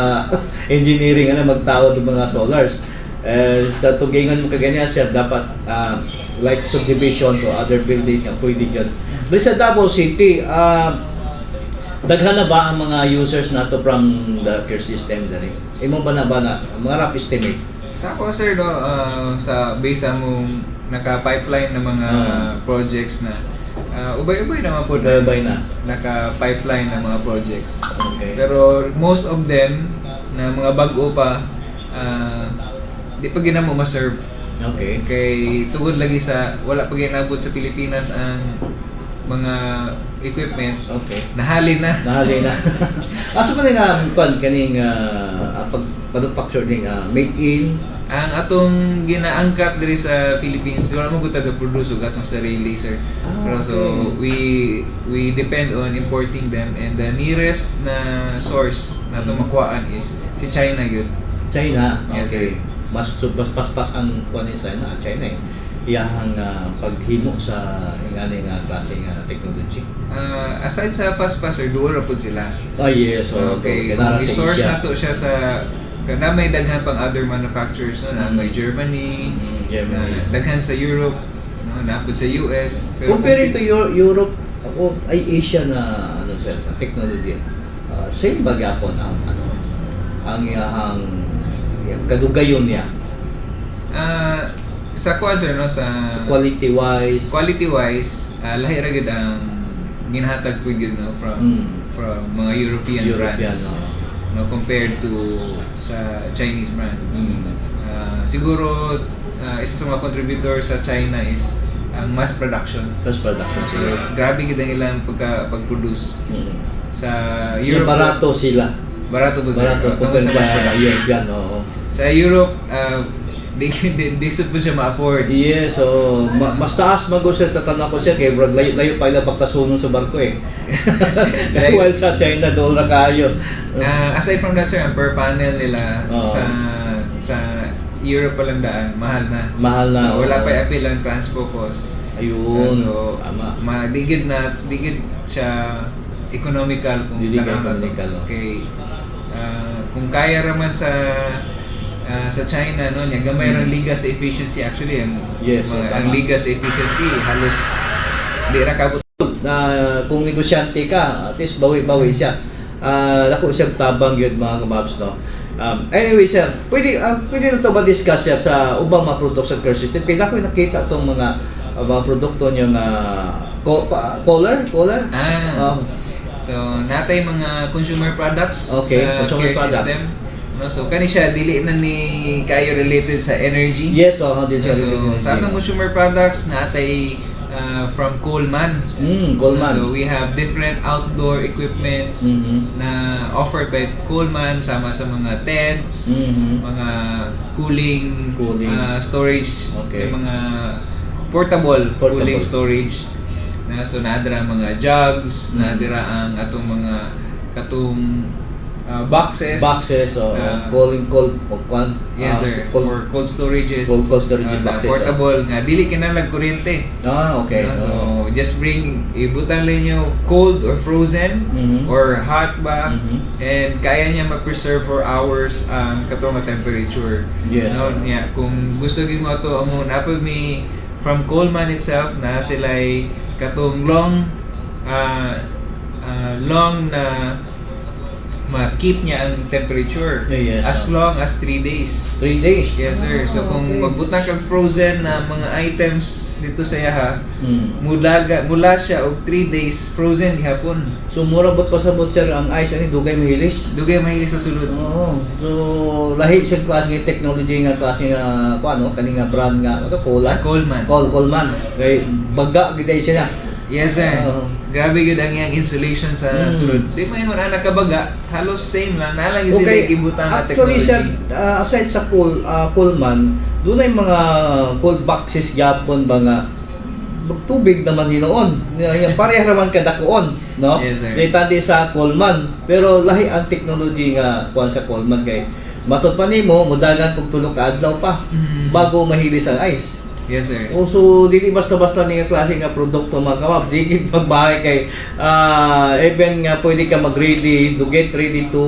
[SPEAKER 3] engineering na magtawad ng mga solars sa tugingan mo kaganyan siya dapat like subdivision o other buildings nga pwede dyan. But sa Davao City, daghan na ba ang mga users nato from the care system dali? Imong ba na mga rough estimate?
[SPEAKER 5] Sa ako sir no, sa base mong naka-pipeline na mga projects na ubay-ubay naman po
[SPEAKER 3] Ubay na.
[SPEAKER 5] naka-pipeline na mga projects.
[SPEAKER 3] Okay.
[SPEAKER 5] Pero most of them na mga bag-o pa di pa ginamo ma-serve.
[SPEAKER 3] Okay.
[SPEAKER 5] Kay tungod lagi sa wala pa ginabot sa Pilipinas ang mga equipment.
[SPEAKER 3] Okay.
[SPEAKER 5] Nahali na.
[SPEAKER 3] Nahali na. Aso man nga kon kaning manufacture ding made in
[SPEAKER 5] Ang atong ginaangkat diri sa Philippines, wala mo gud taga-produce og atong sarili sir. Pero so we depend on importing them and the nearest na source na itong makuhaan is si China gyud.
[SPEAKER 3] China.
[SPEAKER 5] Yes,
[SPEAKER 3] Okay. Mas paspas ang kuan ni China eh. Iyahang paghimo sa ingani nga klase nga technology.
[SPEAKER 5] Aside sa paspas sir, duol ra pud sila.
[SPEAKER 3] Yes, so
[SPEAKER 5] Okay, kung resource nato siya sa kana may daghan pang other manufacturers no, na may Germany,
[SPEAKER 3] Germany.
[SPEAKER 5] daghan sa Europe, no, napod sa US.
[SPEAKER 3] Compare to Europe, ako ay Asia na sir, na technology. Same ba gyapon ang iyahang kadugayon niya
[SPEAKER 5] sa kuha sir no, sa
[SPEAKER 3] quality wise
[SPEAKER 5] lahi ra gid ang ginhatag ko gid no from mga European brands no compared to sa Chinese brands. Siguro isa sa mga contributor sa China is ang mass production. So, grabe gid ang ilang pag-produce. Sa Europe
[SPEAKER 3] barato sila.
[SPEAKER 5] Barato
[SPEAKER 3] Compared sa European, oo.
[SPEAKER 5] Sa Europe, di sud po siya ma-afford.
[SPEAKER 3] Yes, so mas taas mag-usel sa tanan ko siya kay brad layo pa ila baktasunong sa barko eh. While sa China doon ra kayo.
[SPEAKER 5] Aside from that sir, ang per panel nila
[SPEAKER 3] Oo.
[SPEAKER 5] sa Europe pa lang daan, mahal na.
[SPEAKER 3] Mahal na.
[SPEAKER 5] So, wala
[SPEAKER 3] oo.
[SPEAKER 5] pa appeal ang transpo cost.
[SPEAKER 3] Ayun.
[SPEAKER 5] So,
[SPEAKER 3] tama.
[SPEAKER 5] digid siya economical kung
[SPEAKER 3] Dili
[SPEAKER 5] tanawon nato.
[SPEAKER 3] economical, oh.
[SPEAKER 5] Okay. Kung kaya raman sa China no, nya gamay ra liga sa efficiency actually
[SPEAKER 3] Yes,
[SPEAKER 5] ang
[SPEAKER 3] tama.
[SPEAKER 5] liga sa efficiency halos di ra kabot.
[SPEAKER 3] Na kung negosyante ka, at least bawi-bawi siya. Dako siya tabang yun mga kamabs no. Anyway sir, pwede na to ba discuss siya sa ubang mga produkto sa care system? Kaya ako nakita tong mga produkto niyo nga collar?
[SPEAKER 5] So natay mga consumer products
[SPEAKER 3] Okay,
[SPEAKER 5] sa
[SPEAKER 3] consumer
[SPEAKER 5] care
[SPEAKER 3] product.
[SPEAKER 5] system. No, so kani siya dili na ni kayo related sa energy.
[SPEAKER 3] Yes, how did
[SPEAKER 5] So sa atong consumer products natay from Coleman.
[SPEAKER 3] Coleman.
[SPEAKER 5] So we have different outdoor equipments na offered by Coleman sama sa mga tents, mga cooling. Storage,
[SPEAKER 3] Okay.
[SPEAKER 5] may mga portable cooling
[SPEAKER 3] Portable.
[SPEAKER 5] storage. So nadira mga jugs, nadira ang atong mga boxes. Yes sir. For cold storages.
[SPEAKER 3] Cold storage boxes.
[SPEAKER 5] Portable nga dili kinalag kuryente.
[SPEAKER 3] Okay.
[SPEAKER 5] So just ibutan lang nyo cold or frozen or hot ba and kaya niya mag-preserve for hours ang katong nga temperature.
[SPEAKER 3] Yes.
[SPEAKER 5] Niya kung gusto gyud mo to amo napag mi from Coleman itself na sila'y katong long na ma-keep niya ang temperature
[SPEAKER 3] Yes,
[SPEAKER 5] as long as 3 days.
[SPEAKER 3] 3 days.
[SPEAKER 5] Yes sir. So kung
[SPEAKER 3] okay.
[SPEAKER 5] magbutang kag frozen na mga items dito sa yaha,
[SPEAKER 3] Mm.
[SPEAKER 5] mula siya og 3 days frozen gihapon.
[SPEAKER 3] So mura bot pasabot sir ang ice ani dugay mahilis.
[SPEAKER 5] Dugay mahilig sa sulod.
[SPEAKER 3] Oo. So lahi sa klase ng technology nga klase nga kuano kani nga brand nga ano Cola.
[SPEAKER 5] Sa Coleman.
[SPEAKER 3] Coleman. Kay baga gid siya.
[SPEAKER 5] Yes sir.
[SPEAKER 3] Oo.
[SPEAKER 5] Grabe yun ang iyang insulation sa
[SPEAKER 3] Mm.
[SPEAKER 5] sulod. Di mo yun anak kabaga, halos same lang. Nalang yung sila gibutang na
[SPEAKER 3] Actually
[SPEAKER 5] technology.
[SPEAKER 3] sir, aside sa Coleman, doon ay mga cold boxes gyapon ba nga tubig naman hinoon. Yung pareha naman kadakuon, no?
[SPEAKER 5] Yes, sir.
[SPEAKER 3] Tandi sa Coleman, pero lahi ang technology nga kuan sa Coleman kay matud pa nimo mudagan kog tulo ka adlaw pa
[SPEAKER 5] Mhm.
[SPEAKER 3] bago mahilis ang ice.
[SPEAKER 5] Yes sir.
[SPEAKER 3] O so dili basta-basta ni nga klase nga produkto mga kawab, di magbahay kay even nga pwede ka mag-ready to get ready to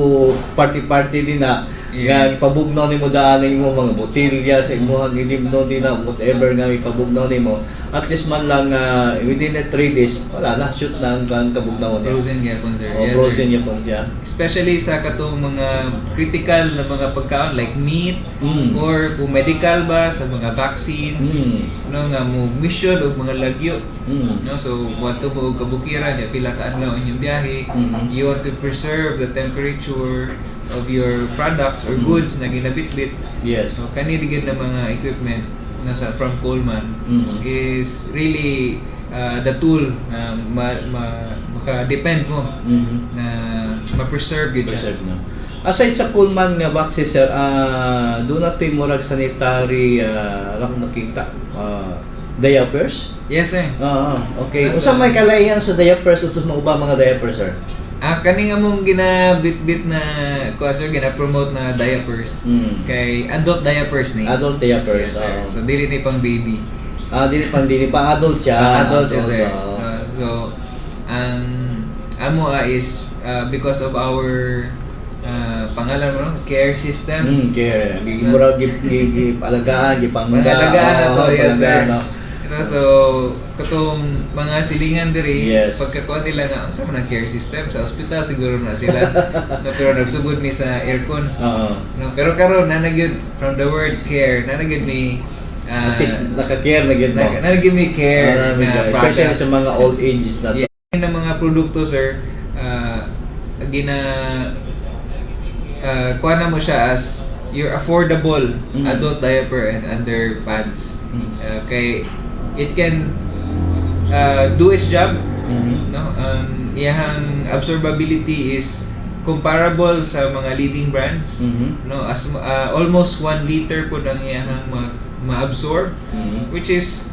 [SPEAKER 3] party din na nga
[SPEAKER 5] Yes.
[SPEAKER 3] ipabugnaw nimo daan imo mga botilya sa imong himno din na whatever nga ipabugnaw nimo at least man lang within the 3 days wala na shoot na ang kabugnaw niya.
[SPEAKER 5] Frozen gihapon sir.
[SPEAKER 3] O
[SPEAKER 5] Yes,
[SPEAKER 3] frozen
[SPEAKER 5] sir.
[SPEAKER 3] niya po siya.
[SPEAKER 5] Especially sa katong mga critical na mga pagkaon like meat
[SPEAKER 3] Mm.
[SPEAKER 5] or kung medical ba sa mga vaccines,
[SPEAKER 3] Mm.
[SPEAKER 5] no nga mo mission og mga lagyo.
[SPEAKER 3] Mm.
[SPEAKER 5] No, so want to mo og kabukiran ya pila ka adlaw inyong biyahe.
[SPEAKER 3] Mhm.
[SPEAKER 5] You want to preserve the temperature of your products or
[SPEAKER 3] Mhm.
[SPEAKER 5] goods na ginabitbit.
[SPEAKER 3] Yes.
[SPEAKER 5] So kani digid na mga equipment nasa from Coleman
[SPEAKER 3] Mhm.
[SPEAKER 5] is really the tool na maka-depend mo
[SPEAKER 3] Mhm.
[SPEAKER 5] na ma-preserve gid siya.
[SPEAKER 3] Preserve na. Aside sa Coleman nga boxes sir, doon natin murag sanitary lang nakita diapers.
[SPEAKER 5] Yes sir.
[SPEAKER 3] Okay.
[SPEAKER 5] Nasa-
[SPEAKER 3] Unsa may kalayan sa diapers utos mo ba mga diapers sir?
[SPEAKER 5] Kani nga mong ginabitbit na sir gina-promote na diapers kay adult diapers ni.
[SPEAKER 3] Adult diapers.
[SPEAKER 5] Yes, sir.
[SPEAKER 3] oo.
[SPEAKER 5] So dili ni pang baby.
[SPEAKER 3] Dili pa adult siya.
[SPEAKER 5] Adult siya sir.
[SPEAKER 3] oo.
[SPEAKER 5] So ang amo is because of our pangalan mo no? Care system.
[SPEAKER 3] Care. Murag alagaan,
[SPEAKER 5] Pangalagaan na to, yes sir.
[SPEAKER 3] no?
[SPEAKER 5] So, katong mga silingan diri,
[SPEAKER 3] Yes.
[SPEAKER 5] pagkakuha nila nga, sa man ang care system, sa ospital siguro na sila. No, pero nagsugod ni sa aircon.
[SPEAKER 3] Oo.
[SPEAKER 5] No, pero karon nanagyud from the word care, nanagyud ni
[SPEAKER 3] At least naka-care na gid mo.
[SPEAKER 5] nanagyud mi care na
[SPEAKER 3] Especially
[SPEAKER 5] product.
[SPEAKER 3] sa mga old ages na to.
[SPEAKER 5] Yan ang mga produkto sir, kuha na mo siya as your affordable adult diaper and underpants. Kay it can do its job, no? Ang iyang absorbability is comparable sa mga leading brands, no? As almost 1 liter po ang iyang ma-absorb, which is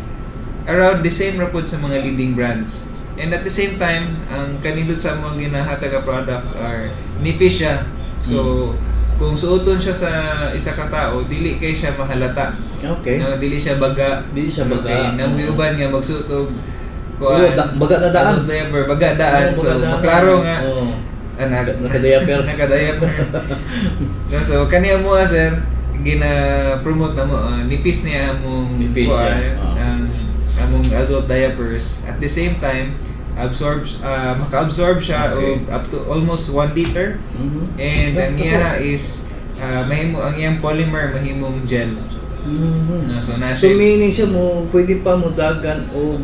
[SPEAKER 5] around the same ra pod sa mga leading brands. And at the same time, ang kanindot sa mga ginahatag nga product are nipis siya. So kung suoton siya sa isa ka tao, dili kay siya mahalata.
[SPEAKER 3] Okay.
[SPEAKER 5] No, dili siya baga.
[SPEAKER 3] Dili siya baga.
[SPEAKER 5] Okay, namuyuban nga magsuot og
[SPEAKER 3] Baga na daan.
[SPEAKER 5] Diaper, baga daan. So maklaro nga
[SPEAKER 3] Naka-diaper.
[SPEAKER 5] naka-diaper. No, so kaniya mo sir, gina-promote na mo nipis niya among
[SPEAKER 3] Nipis siya.
[SPEAKER 5] among adult diapers. At the same time, maka-absorb siya
[SPEAKER 3] Okay.
[SPEAKER 5] og up to almost 1 liter. And ang iya is mahimo ang iyang polymer mahimong gel. No, so na
[SPEAKER 3] So meaning siya mo pwede pa mo dagan og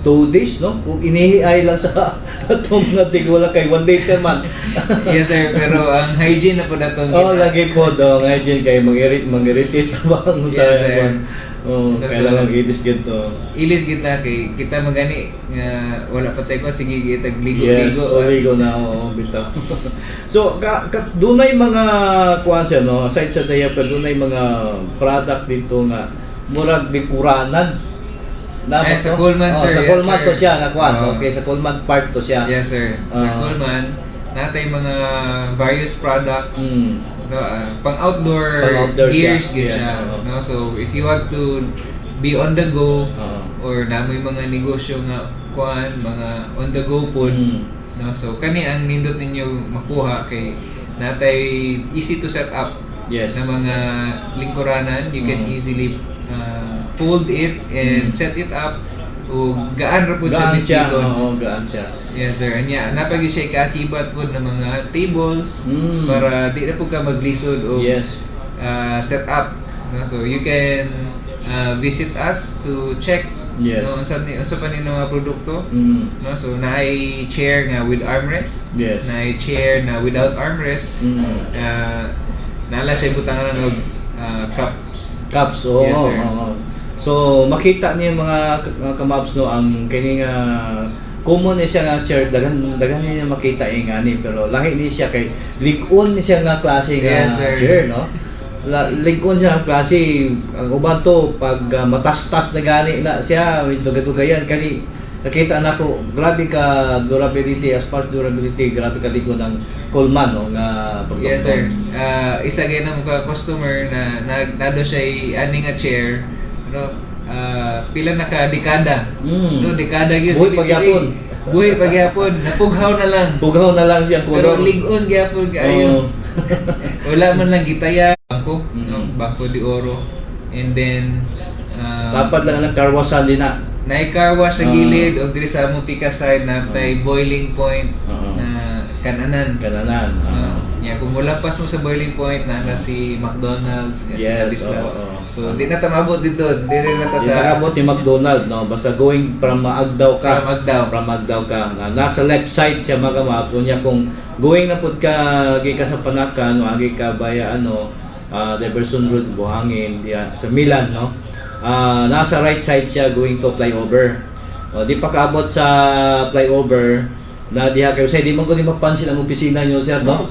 [SPEAKER 3] 2 days no? Kung inihiay lang sa atong mga tigwala kay 1 liter man.
[SPEAKER 5] Yes sir, pero ang hygiene na po natong
[SPEAKER 3] Lagi po daw ang hygiene kay mag-irritate ba ang sa
[SPEAKER 5] Yes, sir.
[SPEAKER 3] kailangan i-dis to.
[SPEAKER 5] ilis kita kay kita magani nga wala pa tayo sige kita
[SPEAKER 3] Yes,
[SPEAKER 5] ligo-ligo.
[SPEAKER 3] ligo na bitaw. So dunay mga kuan siya no, aside sa diaper dunay mga product dito nga murag bikuranan.
[SPEAKER 5] Sa Coleman, sir.
[SPEAKER 3] Sa
[SPEAKER 5] Yes,
[SPEAKER 3] Coleman
[SPEAKER 5] sir.
[SPEAKER 3] to siya nga kuan.
[SPEAKER 5] Oo.
[SPEAKER 3] Okay, sa Coleman part to siya.
[SPEAKER 5] Yes sir. Sa Coleman natay mga various products. No, pang outdoor gears
[SPEAKER 3] siya.
[SPEAKER 5] gid
[SPEAKER 3] Yeah,
[SPEAKER 5] siya.
[SPEAKER 3] oo.
[SPEAKER 5] No, so if you want to be on the go or namoy mga negosyo nga kuan mga on the go pod. No, so kani ang nindot ninyo makuha kay natay easy to set up
[SPEAKER 3] Yes.
[SPEAKER 5] na mga lingkuranan. You can easily fold it and set it up o gaan ra pud siya
[SPEAKER 3] Gaan siya.
[SPEAKER 5] bitbiton.
[SPEAKER 3] Oo, gaan siya.
[SPEAKER 5] Yes sir, anya napagi siya kaakibat po ng mga tables para di na po ka maglisod o
[SPEAKER 3] Yes.
[SPEAKER 5] set up. No? So you can visit us to check
[SPEAKER 3] Yes.
[SPEAKER 5] no, unsa pa nino mga produkto.
[SPEAKER 3] Mm.
[SPEAKER 5] No? So naay chair nga with armrest,
[SPEAKER 3] Yes.
[SPEAKER 5] naay chair na without armrest. Naala siya butangan og cups.
[SPEAKER 3] Cups, oo.
[SPEAKER 5] Yes, sir.
[SPEAKER 3] Oo. So, makita niyo yung mga kamabs no, ang kining common ni siya nga chair, dagan niya makita yung ani, pero lahi ni siya kay lig-on ni siya nga klase nga
[SPEAKER 5] Yes, sir.
[SPEAKER 3] chair, no? Lig-on siya nga klase, ang uban to, pag matastas na gani na siya, with dugay-dugayan, kani nakita na ko, grabe ka durability, as far as durability, grabe ka lig-on ng Coleman, no, nga produkto.
[SPEAKER 5] Yes sir. Isa gyud na mga customer na nado siya ani nga chair, no? Pila na ka dekada. No, dekada gyud.
[SPEAKER 3] Buhi pagyapon.
[SPEAKER 5] Buhi pagyapon, napughaw na lang.
[SPEAKER 3] Pughaw na lang siya
[SPEAKER 5] Pero
[SPEAKER 3] kulor.
[SPEAKER 5] lig-on gyapon kaayo. Wala man lang gitaya. Bangko, no?
[SPEAKER 3] Mm.
[SPEAKER 5] Bangko de Oro. And then
[SPEAKER 3] Dapat lang ang karwasan din na.
[SPEAKER 5] naikarwa sa gilid o diri sa Mutika side na tay boiling point
[SPEAKER 3] Oo.
[SPEAKER 5] na kananan.
[SPEAKER 3] Kananan.
[SPEAKER 5] Yeah, kung mulapas mo sa boiling point na si McDonald's, si
[SPEAKER 3] Yes,
[SPEAKER 5] Cadisla.
[SPEAKER 3] oo.
[SPEAKER 5] So di na tamabot dito, di rin na ta
[SPEAKER 3] Sa
[SPEAKER 5] sa
[SPEAKER 3] nakabot ni McDonald, no? Basta going from Agdaw ka.
[SPEAKER 5] From Agdaw.
[SPEAKER 3] ka. Nasa left side siya mga kamap. Kunya kung going na pud ka, agi ka sa Panakan, no? Agi ka baya Diverson Road, Buhangin, diya, sa Milan, no? Nasa right side siya going to flyover. O, di pa kaabot sa flyover, na diha kayo say di man ko di mapansin ang opisina niyo sir, no?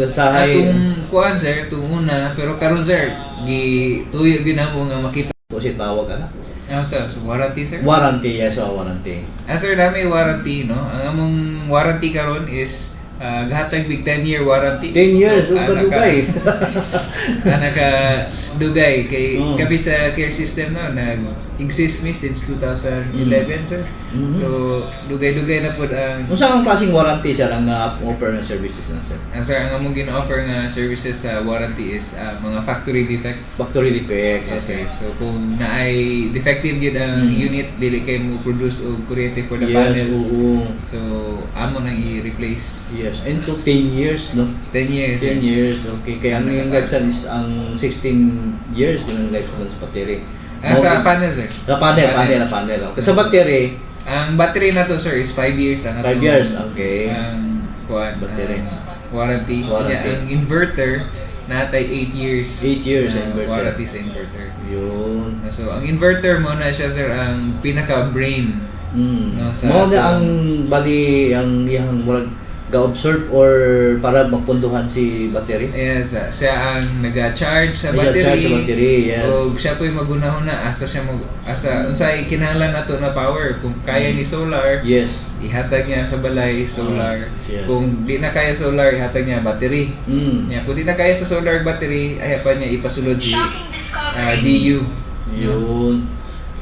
[SPEAKER 3] Sa
[SPEAKER 5] atong kuan sir, itong una, pero karon sir, tuyo gyud namo nga makita.
[SPEAKER 3] ko si tawag ka na.
[SPEAKER 5] Ano sir, so warranty sir?
[SPEAKER 3] Warranty, yes, warranty.
[SPEAKER 5] Sir, dami warranty, no? Ang among warranty karon is gahatag big 10-year warranty.
[SPEAKER 3] 10 years,
[SPEAKER 5] So,
[SPEAKER 3] dugay.
[SPEAKER 5] naka dugay kay
[SPEAKER 3] Oh.
[SPEAKER 5] kami sa care system no nag-exist mi since 2011 sir.
[SPEAKER 3] Mhm.
[SPEAKER 5] So dugay-dugay na pud ang
[SPEAKER 3] Unsa ang klaseng warranty sir ang offer ng services na sir?
[SPEAKER 5] sir, ang among gina-offer nga services sa warranty is mga factory defects.
[SPEAKER 3] Factory defects,
[SPEAKER 5] Yes, sir.
[SPEAKER 3] okay.
[SPEAKER 5] So kung naay defective gyud ang unit dili kay mo produce og kuryente for the panels.
[SPEAKER 3] oo.
[SPEAKER 5] So amo nang i-replace.
[SPEAKER 3] Yes, and to 10 years, no?
[SPEAKER 5] 10 years.
[SPEAKER 3] 10 years, okay. Kaya ang yung lifespan is ang 16 years yung lifespan sa battery.
[SPEAKER 5] Sa panel sir.
[SPEAKER 3] Sa panel. Okay. Sa battery,
[SPEAKER 5] Ang battery na to sir is 5 years ang
[SPEAKER 3] 5 years, okay.
[SPEAKER 5] Ang kuan
[SPEAKER 3] Battery.
[SPEAKER 5] Warranty.
[SPEAKER 3] Warranty.
[SPEAKER 5] Kaya ang inverter natay 8 years.
[SPEAKER 3] 8 years
[SPEAKER 5] na
[SPEAKER 3] inverter.
[SPEAKER 5] warranty sa inverter.
[SPEAKER 3] yun.
[SPEAKER 5] So ang inverter mo na siya sir ang pinaka brain. No, sa
[SPEAKER 3] Mao na
[SPEAKER 5] atong-
[SPEAKER 3] ang bali ang iyang murag ga-observe or para mapunduhan si battery.
[SPEAKER 5] Yes, siya ang naga-charge sa battery.
[SPEAKER 3] Nag-charge sa battery, yes.
[SPEAKER 5] O siya po yung magunahon na asa siya unsay kinahanglan nato na power kung kaya ni solar.
[SPEAKER 3] Yes.
[SPEAKER 5] Ihatag niya sa balay solar.
[SPEAKER 3] Yes.
[SPEAKER 5] Kung di na kaya solar, ihatag niya battery. Yeah, kung di na kaya sa solar battery, ay pa niya ipasulod si DU.
[SPEAKER 3] Yun.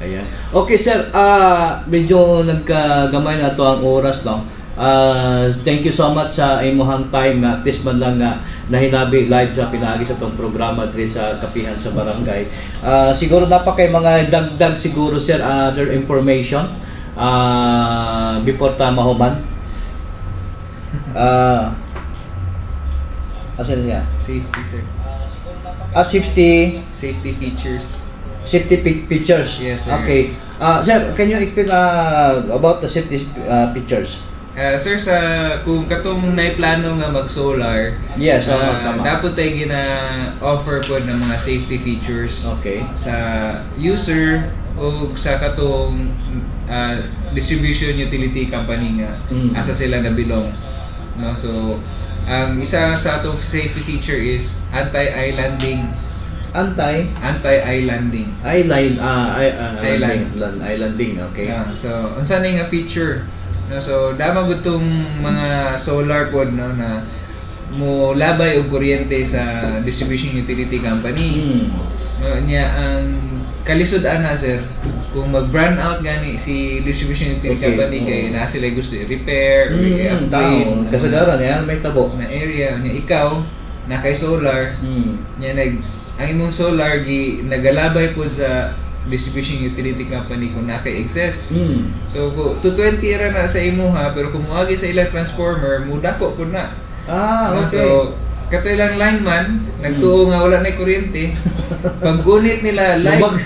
[SPEAKER 3] Ayan. Okay sir, medyo nagkagamay na to ang oras, no? Thank you so much sa imuhang time na at least man lang na nahinabi live sa pinaagi sa tong programa diri sa Kapihan sa Barangay. Siguro dapat kay mga dagdag siguro sir other information before ta mahuman. Asa niya?
[SPEAKER 5] Safety, sir. Safety features.
[SPEAKER 3] Safety pictures.
[SPEAKER 5] Yes, sir.
[SPEAKER 3] Okay. Sir, can you explain about the safety pictures?
[SPEAKER 5] Sir, kung katong naiplano nga mag-solar,
[SPEAKER 3] Yes, tama.
[SPEAKER 5] dapat tayo gina-offer po ng mga safety features
[SPEAKER 3] Okay.
[SPEAKER 5] sa user o sa katong distribution utility company nga asa sila nabilong. No? So, ang isa sa atong safety feature is anti-islanding. Anti-islanding.
[SPEAKER 3] Islanding, okay.
[SPEAKER 5] So, unsa ni nga feature? No, so damang gutong mga solar pod no na mo labay og kuryente sa distribution utility company. No, niya ang kalisod ana sir kung mag-brand out gani si distribution utility company kay na sila gusto i-repair or i-upgrade
[SPEAKER 3] Kasagaran yan, may tabo.
[SPEAKER 5] na area niya ikaw na kay solar niya ang imong solar gi nagalabay pod sa distribution utility company kung naka-excess.
[SPEAKER 3] Mm.
[SPEAKER 5] So, 220 ra na sa imuha, pero kung muagi sa ilang transformer, mudako po na.
[SPEAKER 3] Ah, okay.
[SPEAKER 5] So, kato ilang lineman, nagtuo nga wala na kuryente. Pag gunit nila live.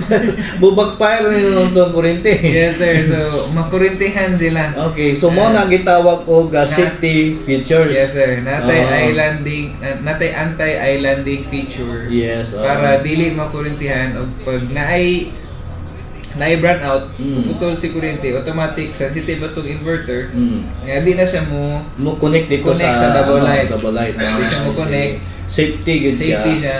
[SPEAKER 3] Bubagpire nila ng kurente.
[SPEAKER 5] Yes sir, so makurentehan sila.
[SPEAKER 3] Okay, so mo na gitawag og safety features.
[SPEAKER 5] Yes sir, natay
[SPEAKER 3] Oo.
[SPEAKER 5] islanding, natay anti-islanding feature.
[SPEAKER 3] Yes.
[SPEAKER 5] Para dili makurentehan og pag naay brand out, putol si kuryente, automatic sensitive atong inverter. Nga di na siya
[SPEAKER 3] mo connect dito
[SPEAKER 5] connect
[SPEAKER 3] sa
[SPEAKER 5] sa double light.
[SPEAKER 3] Double light.
[SPEAKER 5] Hindi siya mo connect.
[SPEAKER 3] Safety gud siya.
[SPEAKER 5] Safety siya.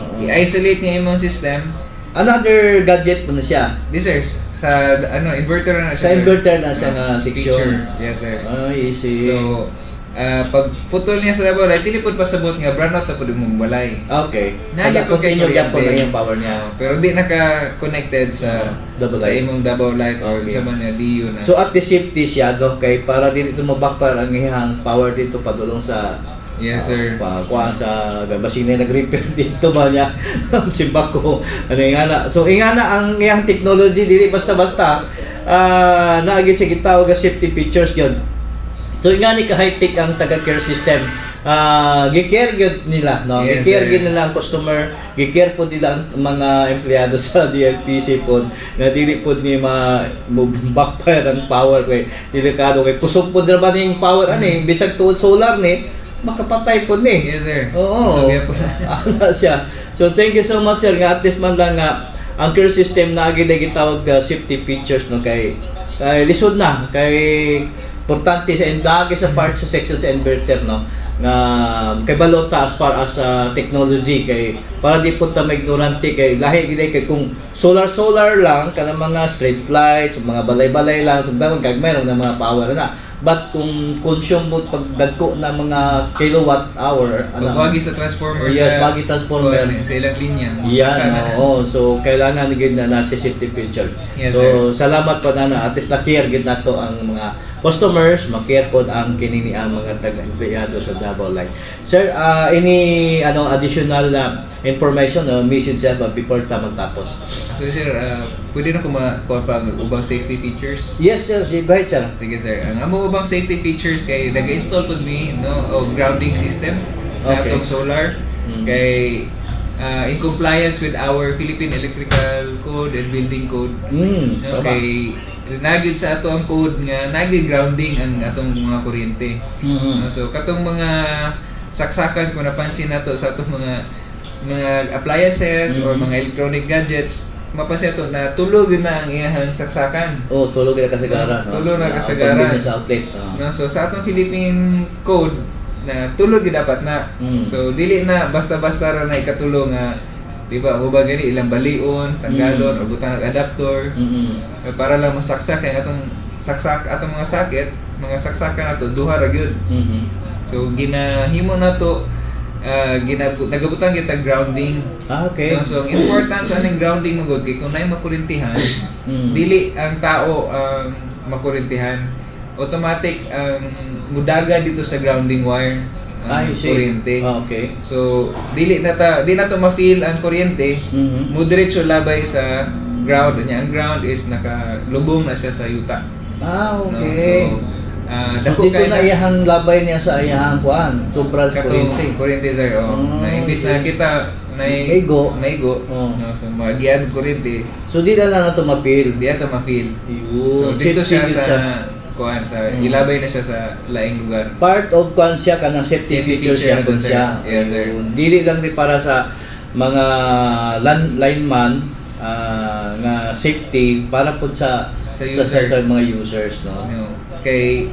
[SPEAKER 3] Oo.
[SPEAKER 5] I-isolate niya yung system.
[SPEAKER 3] Another gadget mo na siya.
[SPEAKER 5] This sir, sa inverter na
[SPEAKER 3] Sa
[SPEAKER 5] siya. sir.
[SPEAKER 3] inverter na siya nga
[SPEAKER 5] Feature.
[SPEAKER 3] section.
[SPEAKER 5] Yes sir.
[SPEAKER 3] Ay, easy.
[SPEAKER 5] So, pag putol niya sa double light, dili pud pasabot nga brand out na pud mong balay.
[SPEAKER 3] Okay.
[SPEAKER 5] Nagya
[SPEAKER 3] Pag
[SPEAKER 5] po kay
[SPEAKER 3] continue gyapon
[SPEAKER 5] kuryente.
[SPEAKER 3] na yung power niya.
[SPEAKER 5] Pero di naka-connected sa
[SPEAKER 3] Double
[SPEAKER 5] sa
[SPEAKER 3] light.
[SPEAKER 5] imong double light or
[SPEAKER 3] Okay.
[SPEAKER 5] sa man nga DU na.
[SPEAKER 3] So at the safety siya do kay para dito mabakpar ang ihang power dito padulong sa
[SPEAKER 5] Yes sir.
[SPEAKER 3] Kuan sa gabasine nag-repair dito ba niya si Bako ano ingana. So ingana ang iyang technology dili basta-basta naagi siya gitawag nga safety features gyud. So ingani ka high-tech ang taga-care system. Gi-care gyud nila no.
[SPEAKER 5] Yes,
[SPEAKER 3] Gi-care
[SPEAKER 5] sir.
[SPEAKER 3] gyud nila ang customer, gi-care po nila ang mga empleyado sa DLPC pod nga dili pod ni backfire ang power kay delikado kay kusog pod ra ba ning power ani bisag tuod solar ni makapatay pod ni.
[SPEAKER 5] Yes sir.
[SPEAKER 3] Oo.
[SPEAKER 5] So kaya po
[SPEAKER 3] Ana siya. So thank you so much sir nga at least man lang nga ang care system na gid gitawag safety features no kay lisod na kay importante sa indagi sa part sa section sa inverter no nga kay balota as far as technology kay para di punta may ignorante kay lahi gid kay kung solar lang kana mga street lights mga balay-balay lang so gagmay ra na mga power na. But kung consume mo pagdagko na mga kilowatt hour
[SPEAKER 5] pagwagi sa transformer
[SPEAKER 3] yes,
[SPEAKER 5] sa
[SPEAKER 3] bagi transformer
[SPEAKER 5] sa ilang linya.
[SPEAKER 3] yan, oo. So, kailangan gid na nasa safety feature.
[SPEAKER 5] Yes,
[SPEAKER 3] So, salamat po na at least na-care gid nato ang mga customers, ma-care po ang kinini ang mga taga-empleyado sa Double Light. Sir, any additional information o message ba before ta magtapos?
[SPEAKER 5] So sir, pwede na kuha pa ubang safety features?
[SPEAKER 3] Yes, sir. Go ahead, sir.
[SPEAKER 5] Sige sir. Ang amo ubang safety features kay nag-install pud mi o grounding system sa
[SPEAKER 3] Okay.
[SPEAKER 5] atong solar kay in compliance with our Philippine Electrical Code and Building Code. Okay. Nagyud sa ato ang code nga nagyud grounding ang atong mga kuryente. So katong mga saksakan kung napansin nato sa atong mga appliances or mga electronic gadgets, mapansin nato na tulog na ang iyang saksakan.
[SPEAKER 3] Oh, tulog na kasagaran.
[SPEAKER 5] Tulog na kasagaran.
[SPEAKER 3] Sa outlet.
[SPEAKER 5] So sa atong Philippine code na tulog gyud dapat na. So dili na basta-basta ra na ikatulong nga di ba ubag gani ilang balion, tanggalon o butang adapter. Para lang masaksak kay atong atong mga socket, mga saksakan nato duha ra gyud. So ginahimo nato nagabutang kita grounding.
[SPEAKER 3] Okay.
[SPEAKER 5] So ang importance aning grounding magud kay kung naay makurintihan, dili ang tao ang makurintihan. Automatic ang mudaga dito sa grounding wire ang kuryente.
[SPEAKER 3] Okay.
[SPEAKER 5] So di na to ma-feel ang kuryente. Mo diretso labay sa ground niya. Ang ground is nakalubong na siya sa yuta.
[SPEAKER 3] Okay.
[SPEAKER 5] No? So
[SPEAKER 3] dako dito na iyang labay niya sa iyang kuan, sobra sa kuryente.
[SPEAKER 5] Kuryente sir. Na imbis na kita
[SPEAKER 3] Maigo.
[SPEAKER 5] No, so magian kuryente.
[SPEAKER 3] So di na lang nato ma-feel.
[SPEAKER 5] Di ato ma-feel.
[SPEAKER 3] Yun.
[SPEAKER 5] So dito siya
[SPEAKER 3] Safety
[SPEAKER 5] sa kuan sa ilabay na siya sa laing lugar.
[SPEAKER 3] Part of kuan siya kanang safety features
[SPEAKER 5] feature
[SPEAKER 3] siya
[SPEAKER 5] na
[SPEAKER 3] kun
[SPEAKER 5] sir.
[SPEAKER 3] siya.
[SPEAKER 5] Yes, sir.
[SPEAKER 3] Yun. Dili lang di para sa mga lineman nga safety para pud sa
[SPEAKER 5] user.
[SPEAKER 3] sa mga users no.
[SPEAKER 5] Kay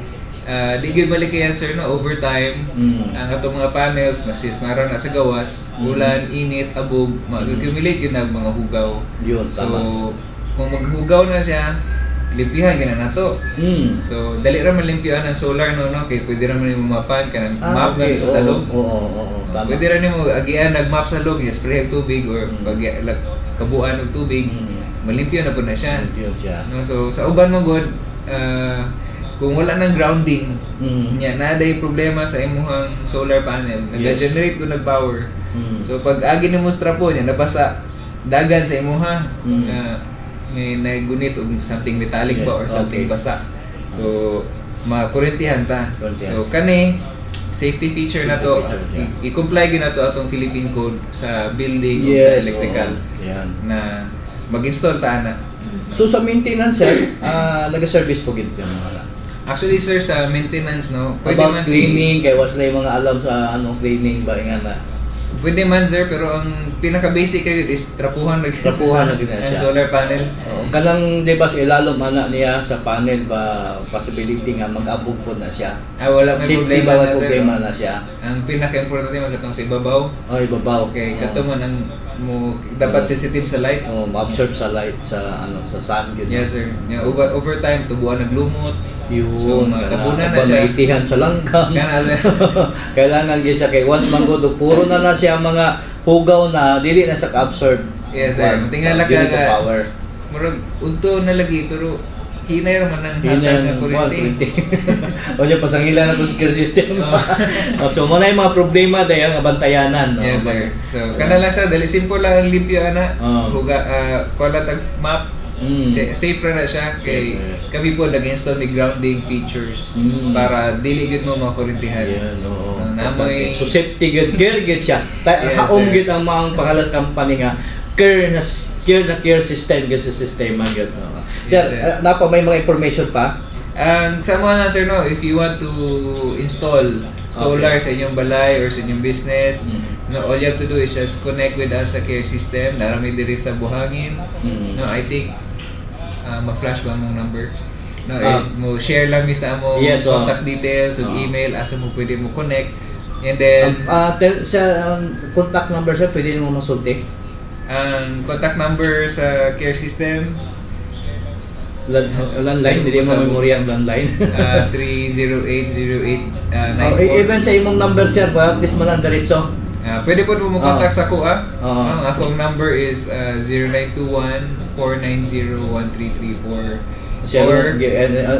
[SPEAKER 5] di gyud balik kaya sir no overtime ang atong mga panels nasisnara na sa gawas, ulan, init, abog, mag-accumulate gyud nag mga hugaw.
[SPEAKER 3] Yun,
[SPEAKER 5] So
[SPEAKER 3] tama.
[SPEAKER 5] kung maghugaw na siya, limpihan gina nato. So dali ra man limpihan ang solar no kay pwede ra man nimo mapan kanang map
[SPEAKER 3] okay.
[SPEAKER 5] na sa salog.
[SPEAKER 3] Oo, tama.
[SPEAKER 5] Pwede ra nimo agian nag-map sa log, spray og tubig or kabuan og tubig. Malimpyo na po na siya.
[SPEAKER 3] Yun siya.
[SPEAKER 5] No, so sa uban mo god kung wala nang grounding, nya naday problema sa imuhang solar panel, nag-generate ko nag-power. So pag agi nimo strapo nya nabasa dagan sa imuha. may nagunit og something metallic
[SPEAKER 3] Yes,
[SPEAKER 5] ba or something
[SPEAKER 3] okay.
[SPEAKER 5] basa. So makurentihan ta.
[SPEAKER 3] Kurentihan.
[SPEAKER 5] So kani safety feature na to,
[SPEAKER 3] Safety feature, yeah.
[SPEAKER 5] i-comply gyud na to atong Philippine code sa building o sa electrical
[SPEAKER 3] Yan.
[SPEAKER 5] na mag-install ta ana.
[SPEAKER 3] So sa maintenance sir, nag-service po gid yung mga
[SPEAKER 5] Actually sir, sa maintenance no, pwede
[SPEAKER 3] about
[SPEAKER 5] man
[SPEAKER 3] cleaning, kay was na yung mga alam sa cleaning ba nga na
[SPEAKER 5] pwede man sir, pero ang pinaka-basic kayo is trapuhan na
[SPEAKER 3] Trapuhan na gina
[SPEAKER 5] ang
[SPEAKER 3] siya.
[SPEAKER 5] solar panel.
[SPEAKER 3] kanang di ba sa ilalom ana niya sa panel ba possibility nga mag-abog po na siya.
[SPEAKER 5] Wala may
[SPEAKER 3] Safety
[SPEAKER 5] problema
[SPEAKER 3] ba
[SPEAKER 5] na
[SPEAKER 3] may
[SPEAKER 5] sir.
[SPEAKER 3] problema
[SPEAKER 5] no?
[SPEAKER 3] na siya.
[SPEAKER 5] Ang pinaka-importante magkatong sa ibabaw.
[SPEAKER 3] Ay babaw.
[SPEAKER 5] Okay, kato man ang mo dapat sensitive sa light.
[SPEAKER 3] Oh, ma-absorb sa light sa sa sun yun.
[SPEAKER 5] Yes sir. Over time tubuan naglumot.
[SPEAKER 3] Yun,
[SPEAKER 5] So, matabunan na siya.
[SPEAKER 3] Maitihan sa langgam.
[SPEAKER 5] Kana sir.
[SPEAKER 3] Kailangan gyud siya kay once man gud puro na siya mga hugaw na dili na sa absorb.
[SPEAKER 5] Yes sir. Matingala ka
[SPEAKER 3] Unit of
[SPEAKER 5] nga.
[SPEAKER 3] power.
[SPEAKER 5] Murag unto na lagi pero hinay raman ang
[SPEAKER 3] Yun
[SPEAKER 5] hatag
[SPEAKER 3] yung
[SPEAKER 5] nga kuryente.
[SPEAKER 3] O niya pasangilan na po secure system. So mo na yung mga problema dahil ang bantayanan. No?
[SPEAKER 5] Yes sir. So kana lang siya dali simple lang ang limpyo ana. Huga pala tag map. Safe ra na siya kay
[SPEAKER 3] Safe, yes.
[SPEAKER 5] kami po nag-install may grounding features para dili gud mo makuryentihan.
[SPEAKER 3] Yan, oo.
[SPEAKER 5] Namoy
[SPEAKER 3] So safety good, care good siya.
[SPEAKER 5] Yes,
[SPEAKER 3] Haom
[SPEAKER 5] sir.
[SPEAKER 3] good ang mga pangalas company nga care system good sa sistema good. No? Sir,
[SPEAKER 5] Yes, sir. Ah.
[SPEAKER 3] may mga information pa?
[SPEAKER 5] sa mga na sir no, if you want to install solar sa inyong balay or sa inyong business, no, all you have to do is just connect with us sa care system. Narami diri sa Buhangin. No, I think ma-flash ba mong number? No, mo share lang mi sa among
[SPEAKER 3] Yes,
[SPEAKER 5] contact details ug email asa mo pwede mo connect. And then
[SPEAKER 3] Contact number sir, pwede mo masulti.
[SPEAKER 5] ang contact number sa care system
[SPEAKER 3] Landline, hindi mo memorya ang landline.
[SPEAKER 5] 3080894.
[SPEAKER 3] Even sa imong number sir, ba, this man ang diretso.
[SPEAKER 5] Pwede po mo contact sa kuha.
[SPEAKER 3] Oo.
[SPEAKER 5] Ang akong number is 0921-490-1334 or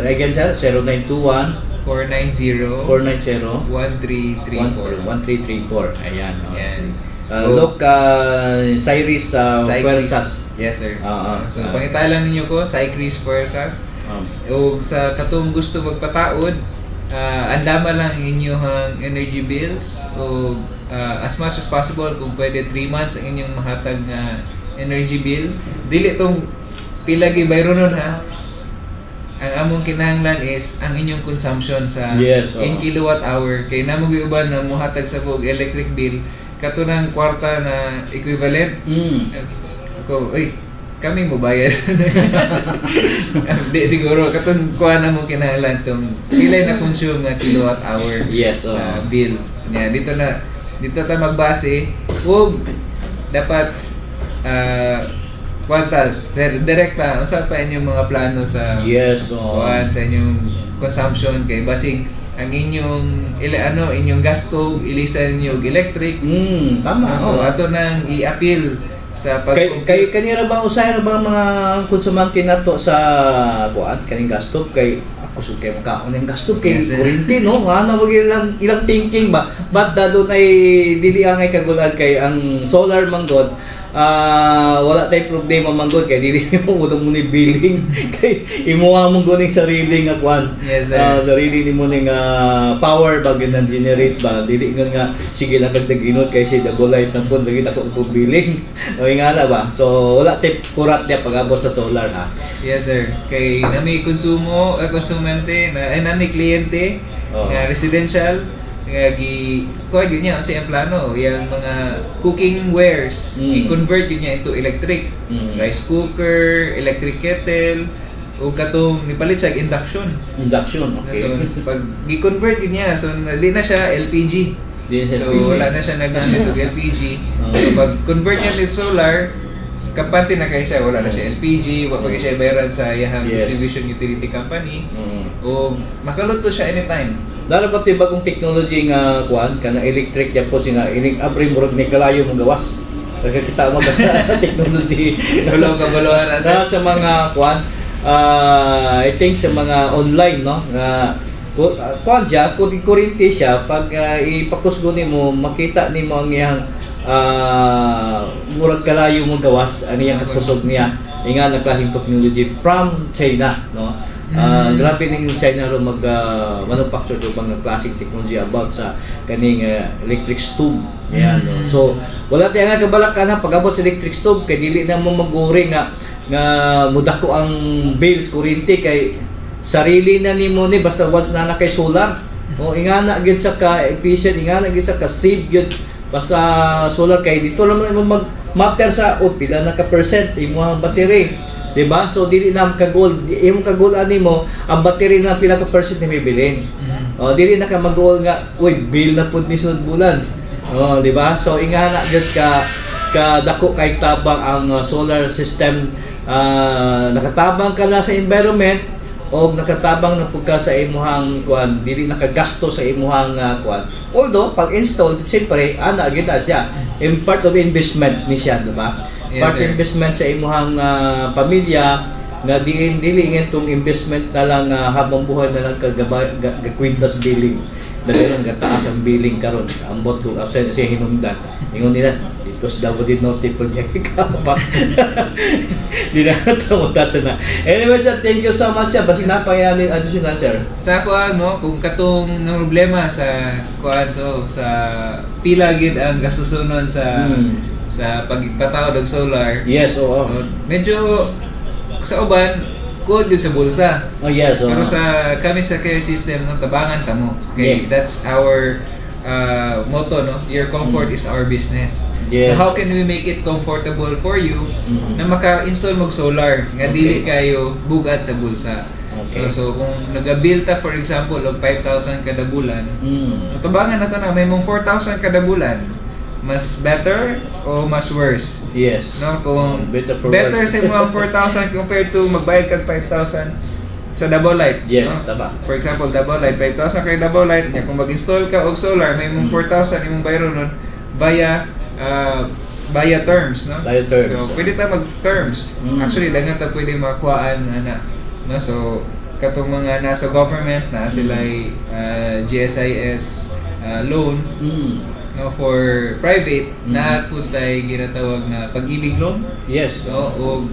[SPEAKER 3] Again sir, 0921
[SPEAKER 5] 490
[SPEAKER 3] 490
[SPEAKER 5] 1334.
[SPEAKER 3] 1334. Ayan.
[SPEAKER 5] Yan.
[SPEAKER 3] Look, Cyrus Fuerzas.
[SPEAKER 5] Yes sir. So
[SPEAKER 3] Ah.
[SPEAKER 5] pangitalan ninyo ko, Cyrus Fuerzas. O sa katong gusto magpataod, andama lang inyong energy bills o as much as possible kung pwede 3 months ang inyong mahatag nga energy bill. Dili tong pila gi bayro nun ha. Ang among kinahanglan is ang inyong consumption sa
[SPEAKER 3] Yes,
[SPEAKER 5] in kilowatt hour kay namo giuban na mohatag sa bug electric bill katunang kwarta na equivalent. Ako, kami mo bayad. Di siguro katong kuha na mo kinahanglan tong pila na consume nga kilowatt hour
[SPEAKER 3] Yes,
[SPEAKER 5] sa bill. Yan dito ta magbase ug dapat kwantas direkta unsa pa inyong mga plano sa
[SPEAKER 3] Yes,
[SPEAKER 5] kuan sa inyong consumption kay basig ang inyong inyong gas stove ilisan niyo og electric.
[SPEAKER 3] Tama.
[SPEAKER 5] So ato nang i-appeal sa
[SPEAKER 3] kay kanira bang usahay na bang mga konsumante nato sa kuan kaning gas stove kay ako sugay makaon ng gas stove kay
[SPEAKER 5] Yes, sir.
[SPEAKER 3] kuryente no nga na wag ilang thinking ba but dadon ay dili angay kagulan kay ang solar manggod wala tay problema manggod kay dili mo mo ni billing kay imuha mo guning sarili nga kuan.
[SPEAKER 5] Yes, sir.
[SPEAKER 3] Sarili nimo ning power ba gyud generate ba dili nga sige lang kag daginot kay si double light nang pud lagi ako og billing. O nga na ba? So wala tay kurat dia pag-abot sa solar ha.
[SPEAKER 5] Yes sir. Kay nami konsumante na nami kliyente nga residential nga kuha gyud niya sa plano yang mga cooking wares i-convert gyud niya into electric. Rice cooker, electric kettle o katong nipalit siya induction.
[SPEAKER 3] Okay.
[SPEAKER 5] So pag gi-convert gyud niya so di na siya LPG. So wala na siya nagamit og LPG. So pag convert niya to solar kampante na kay siya, wala na siya LPG, wala pa siya bayaran sa iyang distribution utility company. O makaluto siya anytime.
[SPEAKER 3] Lalo ba tiba kung technology nga kuan kana electric ya po singa ining abri murag ni kalayo mong gawas. Kaya kita mo technology
[SPEAKER 5] Gulo-gulohan na
[SPEAKER 3] sa mga kuan I think sa mga online no nga kuan siya kuryente siya pag ipakusgo nimo makita nimo ang iyang murag kalayo mo gawas ani yang kusog niya inga na klaseng technology from China, no. Grabe ning China ro mag manufacture do mga klaseng technology about sa kaning electric stove. Yan, no. So wala tayo nga kabalak na pag-abot sa electric stove kay dili na mo maguri nga mudako ang bills kuryente kay sarili na nimo ni basta once na kay solar. O ingana gyud sa ka efficient, ingana gyud sa ka save gyud basta solar kay dito naman mag matter sa pila na ka percent imong battery. Diba? So dili na ka-goal, imong ka-goal ani mo, ang battery na pila ka percent ni bibilin. O dili na ka mag-goal nga, uy, bill na pud ni sunod bulan. O di ba? So ingana gyud ka dako kay tabang ang solar system, nakatabang ka na sa environment o nakatabang na pud ka sa imuhang kuan, dili nakagasto sa imuhang kuan. Although pag install siyempre ana gyud na siya, in part of investment ni siya, di ba?
[SPEAKER 5] Yes,
[SPEAKER 3] Part
[SPEAKER 5] sir.
[SPEAKER 3] investment sa imuhang pamilya nga dili itong investment na lang habang buhay na lang kagkwintas billing. Dali lang gataas ang billing karon. Ambot ko absent siya hinungdan. Ingon nila dito sa Davao din Norte project ka pa. Di na tamutat na. Anyway sir, thank you so much sir. Basi napayanin additional sir.
[SPEAKER 5] Sa kuan no, kung katong ng problema sa kuan so sa pila gid ang gasusunon sa sa pagpatawad og solar.
[SPEAKER 3] Yes, oo.
[SPEAKER 5] Medyo sa uban kuod gyud sa bulsa.
[SPEAKER 3] Oh yes, oo.
[SPEAKER 5] Pero sa kami sa care system no tabangan ta mo.
[SPEAKER 3] Yeah.
[SPEAKER 5] Okay, that's our motto no. Your comfort is our business.
[SPEAKER 3] Yes.
[SPEAKER 5] So how can we make it comfortable for you na maka-install mo solar nga dili kayo bugat sa bulsa.
[SPEAKER 3] Okay.
[SPEAKER 5] So kung nag-bill ta for example og 5,000 kada bulan, tabangan na to na may mong 4,000 kada bulan. Mas better o mas worse?
[SPEAKER 3] Yes.
[SPEAKER 5] No, kung
[SPEAKER 3] Better for
[SPEAKER 5] better
[SPEAKER 3] worse.
[SPEAKER 5] sa mga 4,000 compared to magbayad kag 5,000 sa double light.
[SPEAKER 3] Yes,
[SPEAKER 5] no?
[SPEAKER 3] tama.
[SPEAKER 5] For example, double light, 5,000 kay double light niya. Kung mag-install ka og solar, may mong 4,000 imong bayro nun via terms, no?
[SPEAKER 3] Via terms.
[SPEAKER 5] So, pwede ta mag-terms. Actually, lang ta pwede makuhaan ana. No? So, katong mga nasa government na sila GSIS loan, no, for private na pud tay ginatawag na pag-ibig loan.
[SPEAKER 3] Yes.
[SPEAKER 5] So og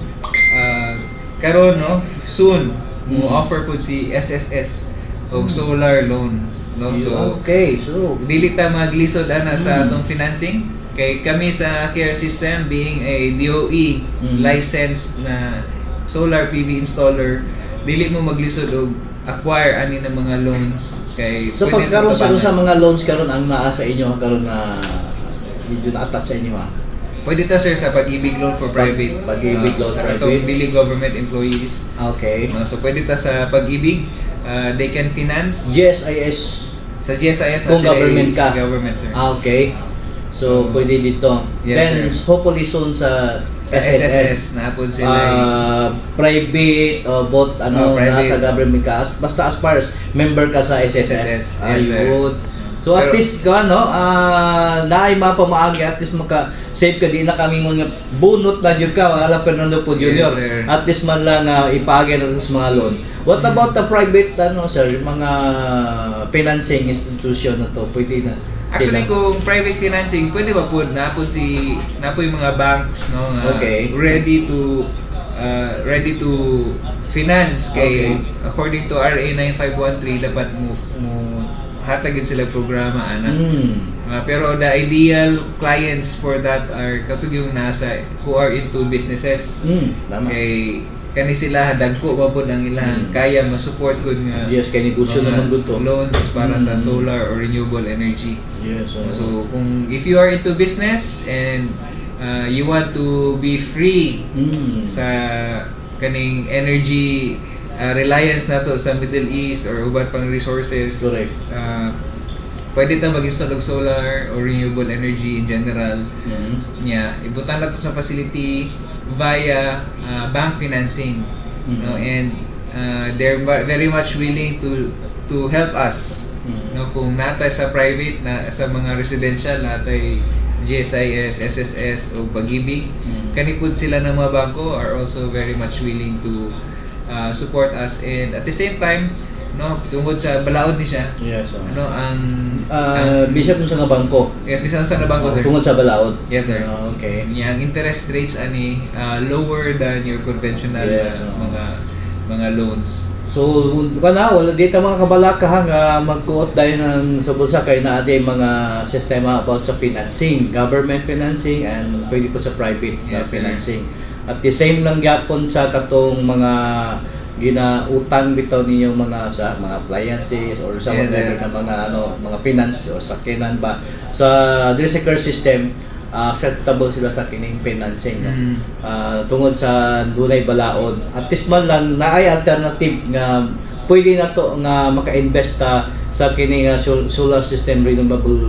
[SPEAKER 5] karon no soon mo offer pud si SSS og solar loan, no. So
[SPEAKER 3] okay, so
[SPEAKER 5] dili ta maglisod ana sa atong financing kay kami sa care system being a DOE licensed na solar PV installer, dili mo maglisod og acquire ani ng mga loans kay
[SPEAKER 3] so
[SPEAKER 5] pwede
[SPEAKER 3] pagkaroon sa
[SPEAKER 5] tabangan.
[SPEAKER 3] mga loans karon ang naa sa inyo karon na medyo na-attach sa inyo ha.
[SPEAKER 5] Pwede ta sir sa pag-ibig loan for private.
[SPEAKER 3] Pag-ibig loan
[SPEAKER 5] sa
[SPEAKER 3] private.
[SPEAKER 5] katong dili government employees.
[SPEAKER 3] Okay.
[SPEAKER 5] So pwede ta sa pag-ibig, they can finance
[SPEAKER 3] GSIS
[SPEAKER 5] sa GSIS na
[SPEAKER 3] kung
[SPEAKER 5] sila
[SPEAKER 3] government ka.
[SPEAKER 5] Government sir.
[SPEAKER 3] Okay. So pwede dito.
[SPEAKER 5] Yes,
[SPEAKER 3] Then
[SPEAKER 5] sir.
[SPEAKER 3] hopefully soon sa
[SPEAKER 5] Sa SSS na po sila.
[SPEAKER 3] private both
[SPEAKER 5] private.
[SPEAKER 3] nasa government ka basta as far as member ka sa SSS.
[SPEAKER 5] SSS, yes, sir.
[SPEAKER 3] Ayun. So at
[SPEAKER 5] Pero-
[SPEAKER 3] least ka no, naay mapamaagi at least maka save ka di na kami mga bunot na jud ka wala Fernando po Junior.
[SPEAKER 5] Yes, sir.
[SPEAKER 3] At least man lang ipagi na sa mga loan. What about the private sir, yung mga financing institution na to pwede na
[SPEAKER 5] Actually,
[SPEAKER 3] sila?
[SPEAKER 5] kung private financing, pwede ba po na po yung mga banks no nga
[SPEAKER 3] Okay.
[SPEAKER 5] ready to finance kay
[SPEAKER 3] Okay.
[SPEAKER 5] according to RA 9513 dapat mo hatagin sila programa ana. Pero the ideal clients for that are katong yung nasa who are into businesses.
[SPEAKER 3] Tama.
[SPEAKER 5] Kay kani sila dagko ba po ang ilang kaya ma-support gud nga
[SPEAKER 3] Yes, kay negosyo
[SPEAKER 5] mga
[SPEAKER 3] naman gud to.
[SPEAKER 5] loans para sa solar or renewable energy.
[SPEAKER 3] Yes.
[SPEAKER 5] So kung if you are into business and you want to be free sa kaning energy reliance nato sa Middle East or uban pang resources,
[SPEAKER 3] Correct.
[SPEAKER 5] pwede ta mag-install og solar or renewable energy in general. Ibutan na to sa facility via bank financing, no, and they're very much willing to help us, no, kung natay sa private na sa mga residential natay GSIS, SSS o Pag-ibig, kanipud sila ng mga bangko are also very much willing to support us, and at the same time no, tungod sa balaod ni siya.
[SPEAKER 3] Yes.
[SPEAKER 5] Ano ang
[SPEAKER 3] Bisag mo sa nga bangko.
[SPEAKER 5] bisan sa nabangko sir.
[SPEAKER 3] Tungod sa balaod.
[SPEAKER 5] Yes sir.
[SPEAKER 3] Okay.
[SPEAKER 5] Yang interest rates ani lower than your conventional
[SPEAKER 3] Yes,
[SPEAKER 5] mga loans.
[SPEAKER 3] So, kana wala dito mga kabalakahan nga magkuot dahil ng sa bulsa kay na ating mga sistema about sa financing, government financing and pwede po sa private
[SPEAKER 5] Yes, sir.
[SPEAKER 3] financing. At the same lang gyapon sa katong mga ginautang bitaw ninyong mga appliances or sa
[SPEAKER 5] Yes,
[SPEAKER 3] whatever
[SPEAKER 5] sir.
[SPEAKER 3] na mga mga finance o sakinan ba sa Dresser system acceptable sila sa kining financing no?
[SPEAKER 5] Mm.
[SPEAKER 3] Tungod sa dunay balaod at least man lang naay alternative nga pwede na to nga maka-invest sa kining solar system renewable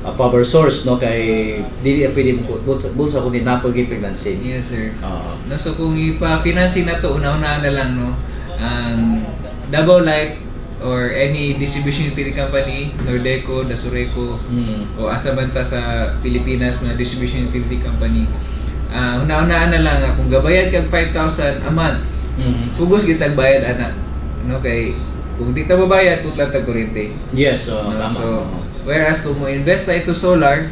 [SPEAKER 3] power source no kay dili pwede mo bulsa kundi napag financing.
[SPEAKER 5] Yes sir.
[SPEAKER 3] Oo.
[SPEAKER 5] No, so kung ipa-financing na to una-una na lang no, ang Davao Light or any distribution utility company, Nordeco, Dasureco, o asa man ta sa Pilipinas na distribution utility company, una-una na lang kung gabayad kag 5,000 a month, pugos gitag bayad ana no kay kung di ta mabayad putla tag kuryente.
[SPEAKER 3] Yes, so
[SPEAKER 5] No,
[SPEAKER 3] tama.
[SPEAKER 5] so whereas kung mo invest na ito solar,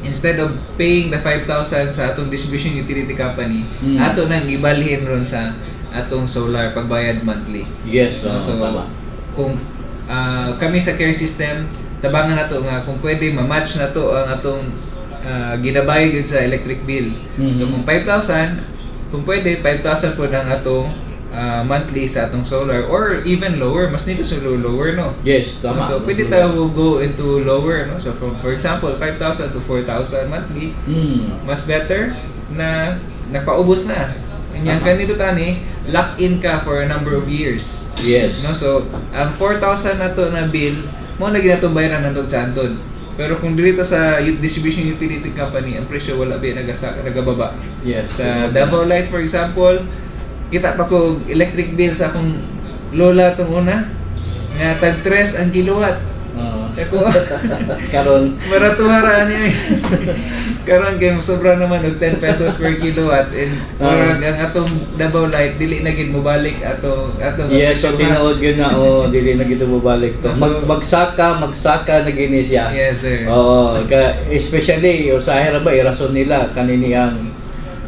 [SPEAKER 5] instead of paying the 5,000 sa atong distribution utility company, ato nang ibalhin ron sa atong solar pagbayad monthly.
[SPEAKER 3] Yes, so,
[SPEAKER 5] No, so
[SPEAKER 3] tama.
[SPEAKER 5] kung kami sa care system tabangan nato nga kung pwede ma-match na to ang atong ginabayad yun sa electric bill. So kung 5,000, kung pwede 5,000 po ang atong monthly sa atong solar or even lower, mas nito sa lower no.
[SPEAKER 3] Yes, tama.
[SPEAKER 5] So pwede tayo go into lower no. So for example 5,000 to 4,000 monthly, mas better na nagpaubos na. Yang
[SPEAKER 3] Tama.
[SPEAKER 5] kanito tani, lock in ka for a number of years.
[SPEAKER 3] Yes.
[SPEAKER 5] No, so ang 4,000 na to na bill mo na ginatong bayaran nandog sa antod. Pero kung dito sa distribution utility company, ang presyo wala ba nagababa.
[SPEAKER 3] Yes.
[SPEAKER 5] Sa Davao Light for example, kita pa ko electric bill sa akong lola tong una nga tag 3 ang kilowatt. Ako
[SPEAKER 3] Karon
[SPEAKER 5] maratuhara niya. Karon kay sobra naman og 10 pesos per kilowatt and murag ang atong Davao Light dili na gid mobalik atong
[SPEAKER 3] yes, so tinuod yun na dili na gito mabalik to.
[SPEAKER 5] So,
[SPEAKER 3] magsaka na gini siya.
[SPEAKER 5] Yes sir.
[SPEAKER 3] Oo, especially usahay ra ba irason nila kanini ang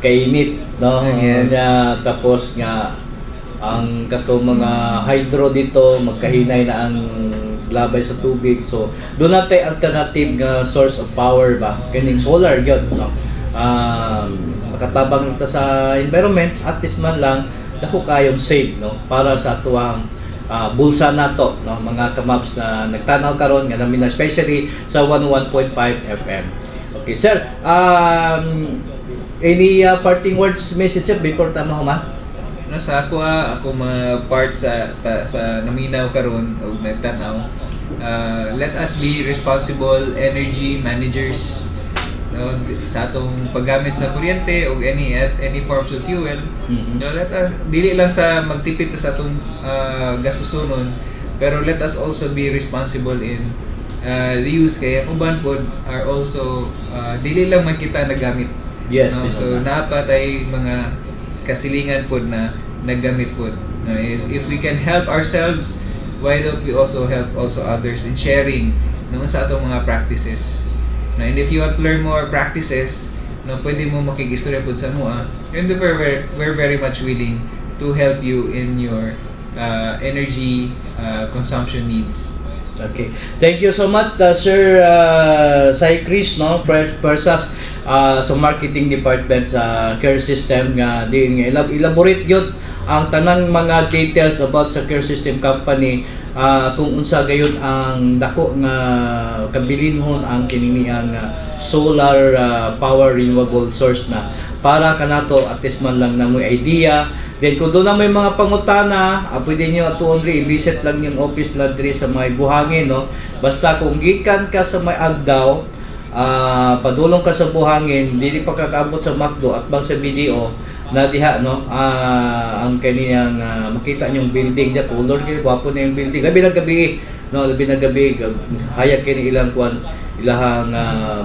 [SPEAKER 3] kainit no.
[SPEAKER 5] Yes.
[SPEAKER 3] Tapos nga ang kato mga hydro dito magkahinay na ang labay sa tubig. So do natay alternative nga source of power ba kining solar gyud no. Makatabang ta sa environment at least man lang dako kayong save no para sa tuwang bulsa nato no mga kamabs na nagtanaw karon nga namin especially sa 101.5 FM. Okay sir, any parting words message before tama human?
[SPEAKER 5] No, sa ako mga part sa naminaw karon o nagtanaw, let us be responsible energy managers no, sa atong paggamit sa kuryente o any forms of fuel. No, let us dili lang sa magtipid sa atong gastusonon, pero let us also be responsible in the use kaya uban pod are also dili lang man kita nagamit.
[SPEAKER 3] Yes,
[SPEAKER 5] no?
[SPEAKER 3] yes,
[SPEAKER 5] So naapa tay mga kasilingan pod na naggamit pod. If we can help ourselves, why don't we also help also others in sharing no sa atong mga practices. No, and if you want to learn more practices, no pwede mo makigistorya pod sa mua. And we're very much willing to help you in your energy consumption needs.
[SPEAKER 3] Okay. Thank you so much Sir Sai Chris no Persas sa marketing department sa care system nga di nga elaborate gyud ang tanang mga details about sa care system company kung unsa gayon ang dako nga kabilinhon ang kininiang solar power renewable source na para kanato at least man lang na mo idea. Then kung doon na may mga pangutana, pwede nyo tuondri i-visit lang yung office lang diri sa may buhangin no. Basta kung gikan ka sa may Agdao, padulong ka sa buhangin, dili pa kakaabot sa Macdo at bang sa BDO na diha no ang kaniyang makita nyong building diya color kay gwapo na yung building labi na gabi no labi na gabi hayag kini ilang kwan ilahang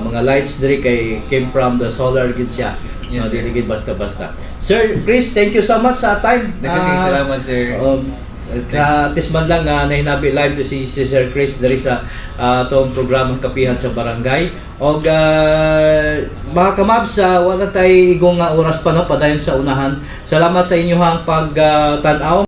[SPEAKER 3] mga lights diri kay came from the solar gid siya.
[SPEAKER 5] Yes,
[SPEAKER 3] No,
[SPEAKER 5] sir.
[SPEAKER 3] dili gid basta-basta. Sir Chris, thank you so much sa time.
[SPEAKER 5] Daghang salamat sir.
[SPEAKER 3] Tis man lang nahinabi live si Sir Chris dari sa itong programang Kapihan sa Barangay. Og mga kamabs, wala tay igong oras pa no padayon sa unahan. Salamat sa inyong pagtanaw.